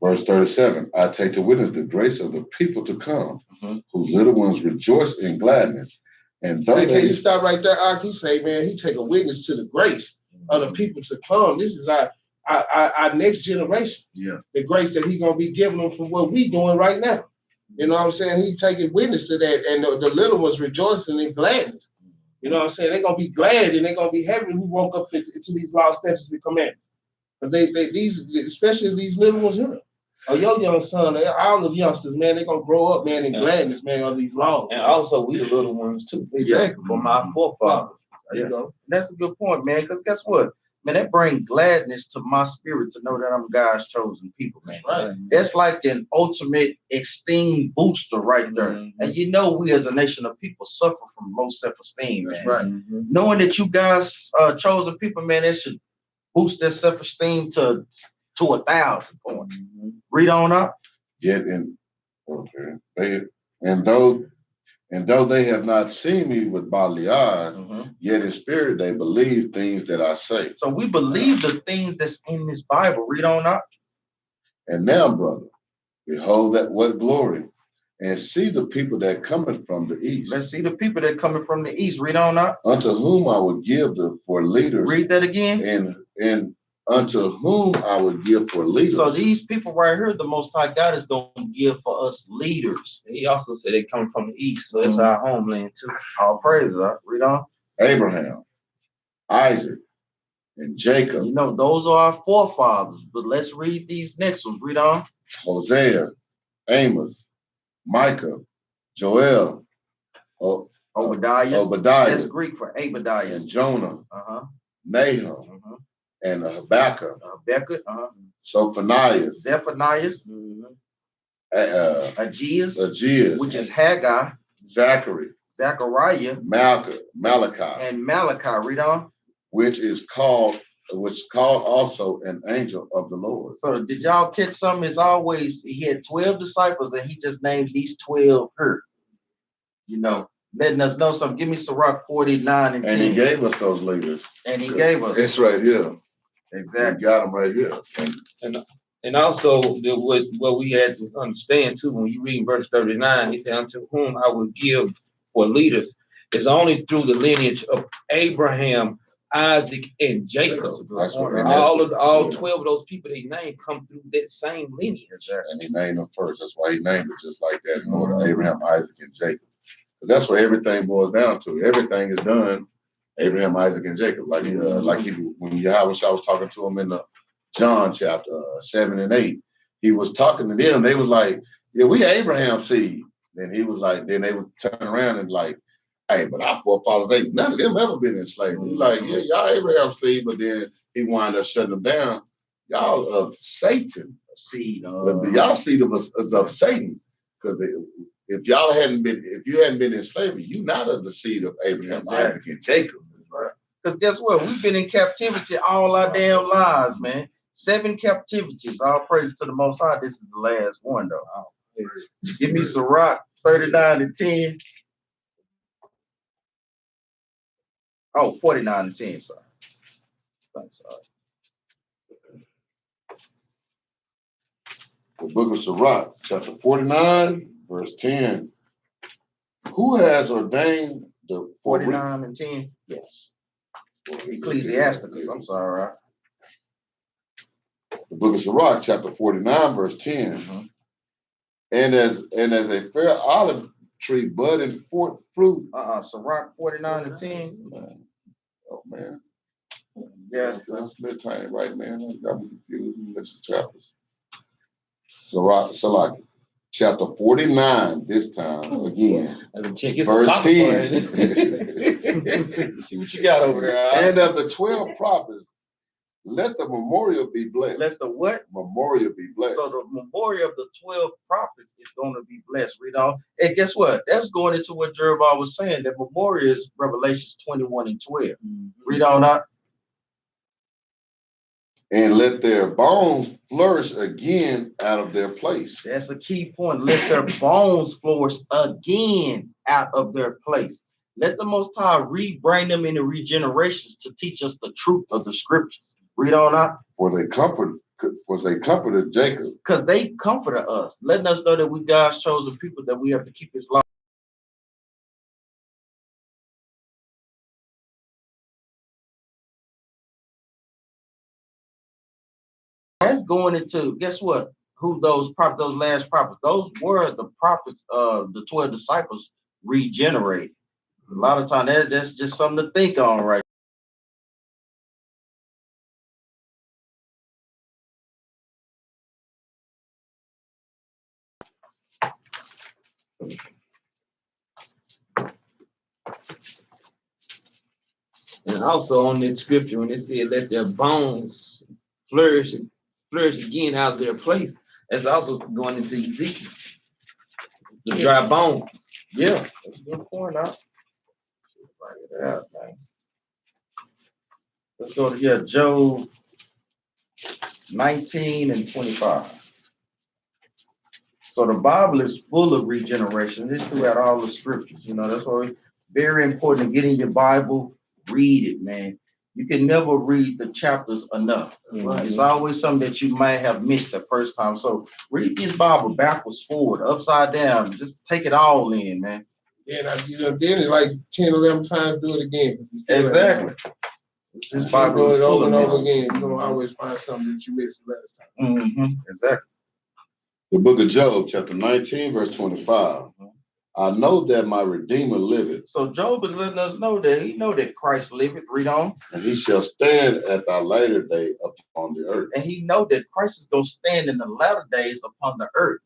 S2: Verse 37, I take to witness the grace of the people to come, whose little ones rejoice in gladness. And though
S4: can you stop right there, Ak? He say, man, he take a witness to the grace of the people to come. This is our next generation.
S1: Yeah.
S4: The grace that he gonna be giving them for what we doing right now. You know what I'm saying? He taking witness to that, and the little ones rejoicing in gladness. You know what I'm saying? They're gonna be glad and they're gonna be happy who woke up into these law, statutes, and commandments. But these, especially these little ones here. Oh, your young son, all the youngsters, man, they're gonna grow up, man, in gladness, man, of these laws.
S3: And also we the little ones too.
S4: Exactly.
S3: From our forefathers.
S1: There you go. That's a good point, man, because guess what? Man, that brings gladness to my spirit to know that I'm God's chosen people, man.
S4: Right.
S1: That's like an ultimate esteem booster right there. And you know we as a nation of people suffer from low self-esteem, man.
S4: That's right.
S1: Knowing that you guys chosen people, man, that should boost their self-esteem to 1,000 points. Read on up.
S2: Yet in okay. And though And though they have not seen me with bodily eyes,
S1: Mhm.
S2: yet in spirit they believe things that I say.
S1: So we believe the things that's in this Bible. Read on up.
S2: And now, brother, behold that what glory, and see the people that cometh from the east.
S1: Let's see the people that coming from the east. Read on up.
S2: Unto whom I would give for leaders.
S1: Read that again.
S2: And unto whom I would give for leaders.
S1: So these people right here, the Most High God is going to give for us leaders.
S3: He also said they come from the east, so it's our homeland too.
S1: All praise. Read on.
S2: Abraham, Isaac, and Jacob.
S1: You know, those are our forefathers. But let's read these next ones. Read on.
S2: Hosea, Amos, Micah, Joel,
S1: Obadiah.
S2: Obadiah.
S1: That's Greek for Obadiah.
S2: And Jonah,
S1: Uh-huh.
S2: Nahum,
S1: Uh-huh.
S2: and Habakkuk,
S1: Habakkuk. Uh-huh.
S2: Sophoniah,
S1: Zephaniah. Aegeus, which is Haggai.
S2: Zachary,
S1: Zechariah,
S2: Malachi,
S1: and Malachi. Read on.
S2: which called also an angel of the Lord.
S1: So did y'all catch something? As always, he had 12 disciples, and he just named these 12 her. You know, letting us know something. Give me Sirach 49 and 10.
S2: And he gave us those leaders.
S1: And he gave us.
S2: It's right here.
S1: Exactly.
S2: We got them right here.
S3: And also what we had to understand too, when you read verse 39, he said, unto whom I will give for leaders, is only through the lineage of Abraham, Isaac, and Jacob. All 12 of those people they named come through that same lineage.
S2: And he named them first. That's why he named it just like that in order. Abraham, Isaac, and Jacob. Because that's what everything boils down to. Everything is done. Abraham, Isaac, and Jacob. Like when Yahweh was talking to him in the John chapter 7 and 8, he was talking to them. They was like, yeah, we Abraham's seed. Then he was like, then they would turn around and like, hey, but our forefathers ain't none of them ever been in slavery. He's like, yeah, y'all Abraham's seed, but then he wound up shutting them down. Y'all of Satan seed. Y'all seed is of Satan. Because if you hadn't been in slavery, you not of the seed of Abraham, Isaac, and Jacob.
S1: Because guess what? We've been in captivity all our damn lives, man. 7 captivities. All praise to the Most High. This is the last one, though. Give me Sirach 39 and 10. Oh, 49 and 10, sorry. Thanks, sorry.
S2: The book of Sirach, chapter 49, verse 10. Who has ordained the
S1: 49 and 10?
S2: Yes.
S1: Ecclesiasticus, I'm sorry. Right?
S2: The book of Sirach, chapter 49, verse 10. Mm-hmm. And as a fair olive tree budding forth fruit.
S1: Sirach 49 and 10.
S2: Oh man.
S1: Yeah.
S2: That's time, right, man? I got me confused with the chapters. Sirach, chapter 49, this time again. Verse 10.
S1: See what you got over there.
S2: And of the 12 prophets, let the memorial be blessed.
S1: Let the what?
S2: Memorial be blessed.
S1: So the memorial of the 12 prophets is going to be blessed. Read on. And guess what? That's going into what Jeremiah was saying. That memorial is Revelations 21 and 12. Mm-hmm. Read on up.
S2: And let their bones flourish again out of their place.
S1: That's a key point. Let their bones flourish again out of their place. Let the Most High bring them into regenerations to teach us the truth of the scriptures. Read on up.
S2: For they comforted Jacob.
S1: Because they comforted us, letting us know that we God's chosen people, that we have to keep his law. That's going into, guess what? Who those last prophets? Those were the prophets of the 12 disciples regenerated. A lot of time that's just something to think on, right?
S3: And also on that scripture, when it said, let their bones flourish again out of their place, that's also going into Ezekiel. The dry bones.
S1: Yeah, that's a good point out. Write it out, man. Let's go to Job 19 and 25. So the Bible is full of regeneration. It's throughout all the scriptures. That's why it's very important to get in your Bible, read it, man. You can never read the chapters enough.
S3: Right.
S1: It's always something that you might have missed the first time. So read this Bible backwards, forward, upside down. Just take it all in, man.
S4: And I did it like 10, 11 times, do it again.
S1: Exactly. This
S4: Just
S1: Bible
S4: do
S1: is
S4: it
S1: full
S4: over
S1: of
S4: and over
S1: mystery.
S4: again. You're gonna always find something that you missed the last time.
S1: Exactly.
S2: The book of Job, chapter 19, verse 25. I know that my Redeemer liveth,
S1: So Job is letting us know that he know that Christ liveth. Read on.
S2: and he shall stand at thy later day upon the earth.
S1: And he know that Christ is going to stand in the latter days upon the earth.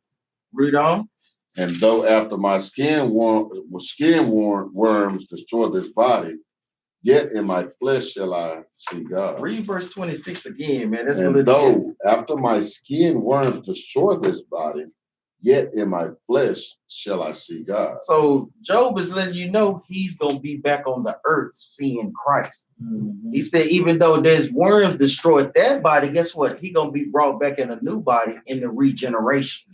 S1: Read on.
S2: And though after my worms destroy this body, yet in my flesh shall I see God.
S1: Read verse 26 again, man. That's a
S2: And
S1: little
S2: though after my skin worms destroy this body, yet in my flesh shall I see God.
S1: So Job is letting you know he's going to be back on the earth seeing Christ. He said, even though there's worms destroyed that body, guess what? He's going to be brought back in a new body in the regeneration.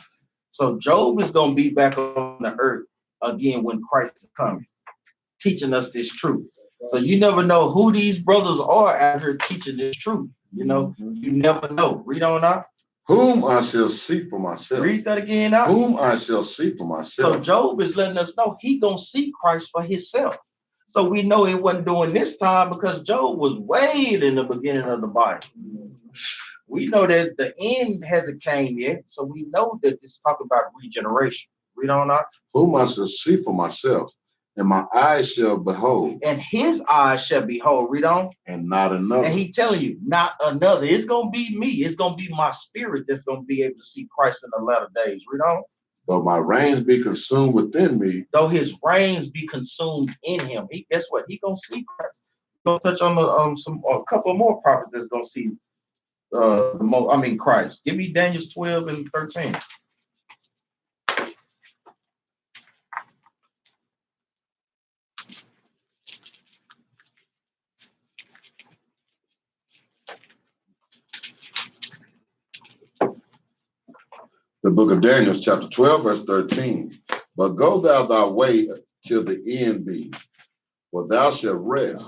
S1: So Job is going to be back on the earth again when Christ is coming, teaching us this truth. So you never know who these brothers are out here teaching this truth. You never know. Read on out.
S2: Whom I shall see for myself.
S1: Read that again out.
S2: Whom I shall see for myself.
S1: So Job is letting us know he gonna see Christ for himself. So we know it wasn't doing this time because Job was way in the beginning of the Bible. We know that the end hasn't came yet, so we know that this talk about regeneration. Read on out.
S2: Whom I shall see for myself, and my eyes shall behold.
S1: And his eyes shall behold. Read on.
S2: And not another.
S1: And he telling you, not another. It's gonna be me. It's gonna be my spirit that's gonna be able to see Christ in the latter days. Read on.
S2: Though my reins be consumed within me.
S1: Though his reins be consumed in him. Guess what? He gonna see Christ. We're gonna touch on a couple more prophets that's gonna see Christ. Give me Daniel 12 and 13.
S2: The book of Daniel, chapter 12, verse 13. But go thou thy way till the end be, for thou shalt rest,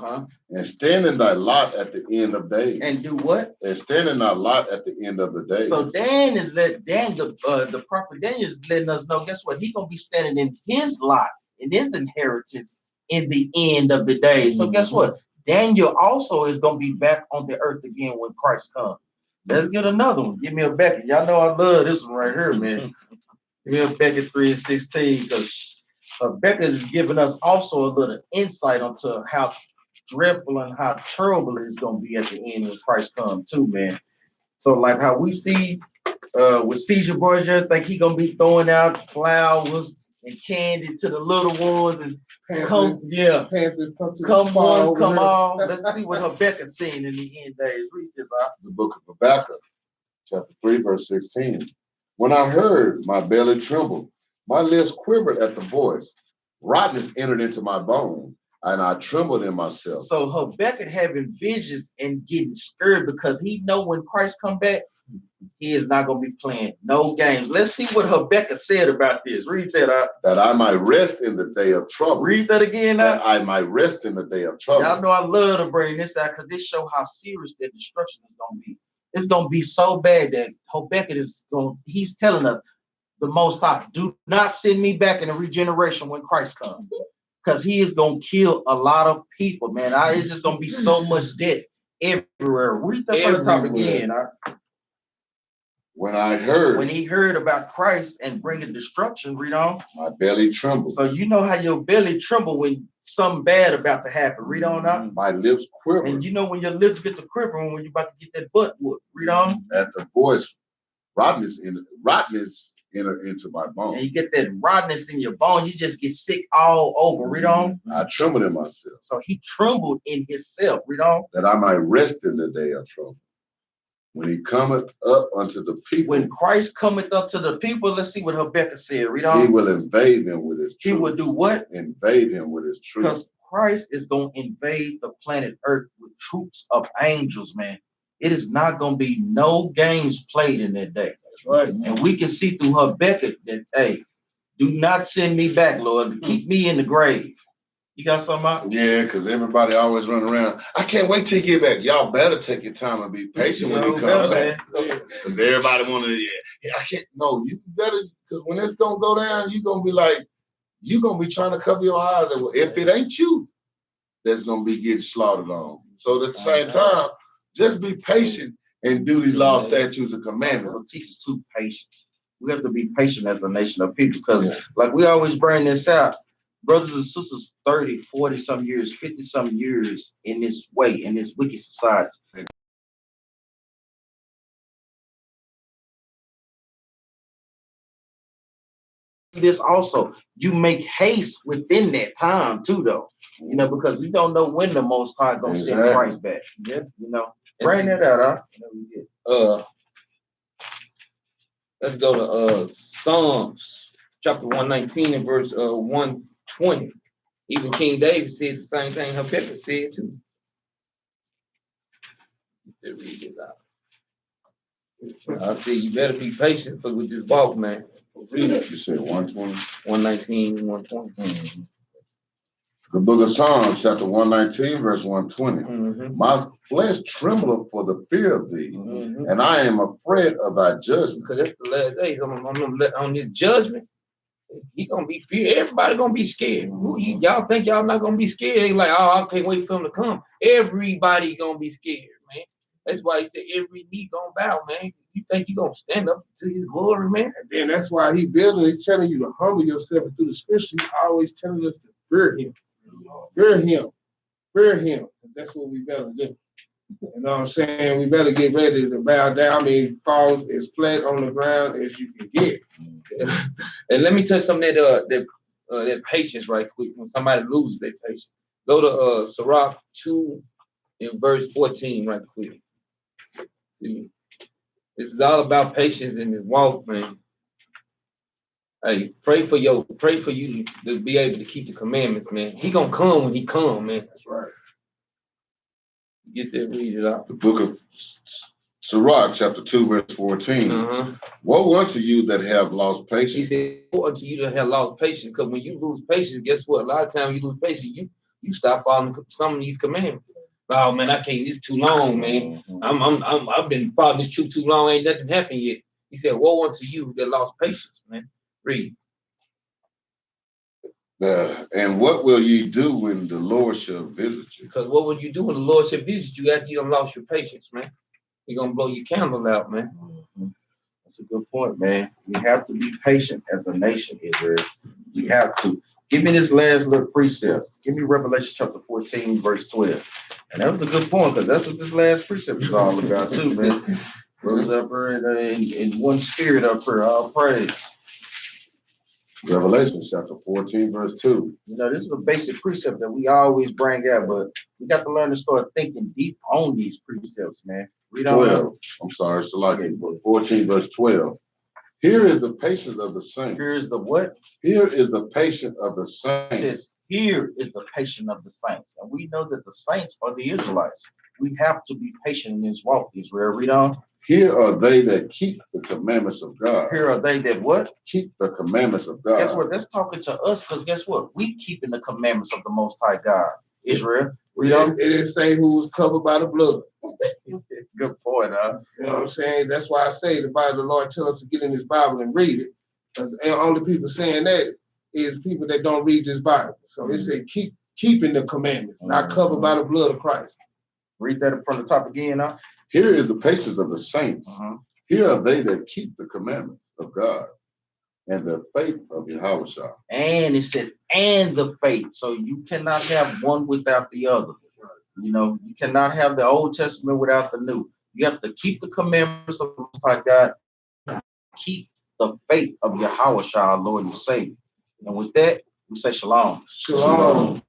S2: and stand in thy lot at the end of days.
S1: And do what?
S2: And stand in thy lot at the end of the days.
S1: So the prophet Daniel is letting us know, guess what? He's gonna be standing in his lot, in his inheritance in the end of the day. So guess what? Daniel also is gonna be back on the earth again when Christ comes. Let's get another one. Give me a Beckett. Y'all know I love this one right here, man. Give me a Beckett 3:16, because Beckett is giving us also a little insight onto how dreadful and how terrible it's gonna be at the end when Christ comes too, man. So like how we see with Caesar Borgia, think he gonna be throwing out flowers and candy to the little ones and
S4: Panthers
S1: come one, come all. Let's see what Habakkuk's saying in the end days. Read this out.
S2: The book of Habakkuk, chapter 3, verse 16. When I heard, my belly trembled, my lips quivered at the voice. Rottenness entered into my bones, and I trembled in myself.
S1: So Habakkuk having visions and getting scared because he know when Christ come back, he is not going to be playing no games. Let's see what Habakkuk said about this. Read that out.
S2: That I might rest in the day of trouble.
S1: Read that again out.
S2: That I might rest in the day of trouble.
S1: Y'all know I love to bring this out because this show how serious that destruction is going to be. It's going to be so bad that Habakkuk he's telling us, the Most High, do not send me back in a regeneration when Christ comes. Because he is going to kill a lot of people, man. It's just going to be so much death everywhere. Read that from the top again.
S2: When he
S1: heard about Christ and bringing destruction, read on.
S2: My belly trembled.
S1: So you know how your belly tremble when something bad about to happen. Read on up.
S2: My lips quiver.
S1: And you know when your lips get to quivering when you're about to get that butt whooped. Read on.
S2: At the voice, rottenness entered into my bones.
S1: And you get that rottenness in your bone, you just get sick all over. Read on.
S2: I trembled in myself.
S1: So he trembled in himself. Read on.
S2: That I might rest in the day of trouble. When he cometh up unto the people.
S1: When Christ cometh up to the people, let's see what Habakkuk said. Read on.
S2: He will invade them with his truth.
S1: He will do what?
S2: Invade him with his truth.
S1: Because Christ is going to invade the planet Earth with troops of angels, man. It is not going to be no games played in that day.
S4: Right.
S1: And we can see through her Becca that, hey, do not send me back, Lord. Keep me in the grave. You got something out?
S2: Yeah, because everybody always run around. I can't wait till you get back. Y'all better take your time and be patient when you come back. Because everybody want to, yeah, I can't. No, you better, because when it's going to go down, you're going to be like, you're going to be trying to cover your eyes. If it ain't you, that's going to be getting slaughtered on. So at the same time, just be patient and do these laws, statutes, and commandments.
S1: It'll teach us to patience. We have to be patient as a nation of people because, like we always bring this out, brothers and sisters, 30, 40 some years, 50 some years in this way, in this wicked society. This also, you make haste within that time too, though. You know, because you don't know when the Most High gonna send Christ back.
S3: Yeah.
S1: You know, bring that out, huh?
S3: Let's go to Psalms chapter 119 and verse 120. Even King David said the same thing Habakkuk said too. Let's read it out. I say you better be patient with this walk, man.
S2: Read it. You said 120?
S3: 119 and 120.
S2: Mm-hmm. The book of Psalms, chapter 119, verse 120.
S3: Mm-hmm.
S2: My flesh trembleth for the fear of thee, and I am afraid of thy judgment.
S3: Because that's the last days on this judgment. He gonna be feared. Everybody gonna be scared. Y'all think y'all not gonna be scared? They like, oh, I can't wait for him to come. Everybody gonna be scared, man. That's why he said every knee gonna bow, man. You think you gonna stand up to his glory, man?
S4: And then that's why he building. He's telling you to humble yourself, and through the scripture, he's always telling us to fear him. Fear him. Fear him. That's what we better do. You know what I'm saying? We better get ready to bow down. I mean, fall as flat on the ground as you can get.
S3: And let me tell you something that patience right quick. When somebody loses their patience, go to Sirach 2 in verse 14 right quick. See, this is all about patience in this walk, man. Hey, pray for you to be able to keep the commandments, man. He gonna come when he come, man.
S4: That's right.
S3: Get that, read it out.
S2: The book of Sirach, chapter 2, verse 14. Woe unto you that have lost
S3: He
S2: patience.
S3: said, woe unto you that have lost patience, because when you lose patience, guess what? A lot of times you lose patience, you start following some of these commandments. Oh man, I can't. It's too long, man. I've been following this truth too long. Ain't nothing happened yet. He said, woe unto you that lost patience, man. Read.
S2: And what will ye do when the Lord shall visit you?
S3: Because what would you do when the Lord shall visit you after you done lost your patience, man? He gonna blow your candle out, man.
S1: That's a good point, man. We have to be patient as a nation, Israel. We have to. Give me this last little precept. Give me Revelation chapter 14, verse 12. And that was a good point, because that's what this last precept is all about, too, man. Brothers up here in one spirit up here, all praise.
S2: Revelation chapter 14, verse 2.
S1: You know, this is a basic precept that we always bring out, but we got to learn to start thinking deep on these precepts, man. Read on.
S2: 12. I'm sorry, Salaki. 14, verse 12. Here is the patience of the saints.
S1: Here is the what?
S2: Here is the patience of the saints.
S1: It says, here is the patience of the saints. And we know that the saints are the Israelites. We have to be patient in this walk, Israel. Read on.
S2: Here are they that keep the commandments of God.
S1: Here are they that what?
S2: Keep the commandments of God.
S1: Guess what? That's talking to us, because guess what? We keeping the commandments of the Most High God. Israel. Read on.
S4: It didn't say who was covered by the blood.
S1: Good point, huh?
S4: You know what I'm saying? That's why I say the Bible, the Lord tell us to get in this Bible and read it. Because only people saying that is people that don't read this Bible. So it said keeping the commandments, not covered by the blood of Christ.
S1: Read that from the top again, huh?
S2: Here is the patience of the saints. Here are they that keep the commandments of God and the faith of Yahushua.
S1: And it said, and the faith. So you cannot have one without the other. You know, you cannot have the Old Testament without the New. You have to keep the commandments of the Most High God. Keep the faith of Yahushua, our Lord and Savior. And with that, we say shalom.
S4: Shalom.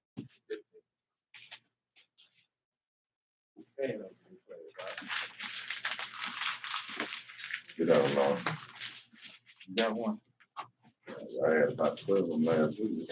S2: Get out, Lord.
S1: You got one?
S2: I had about 12 of them last week.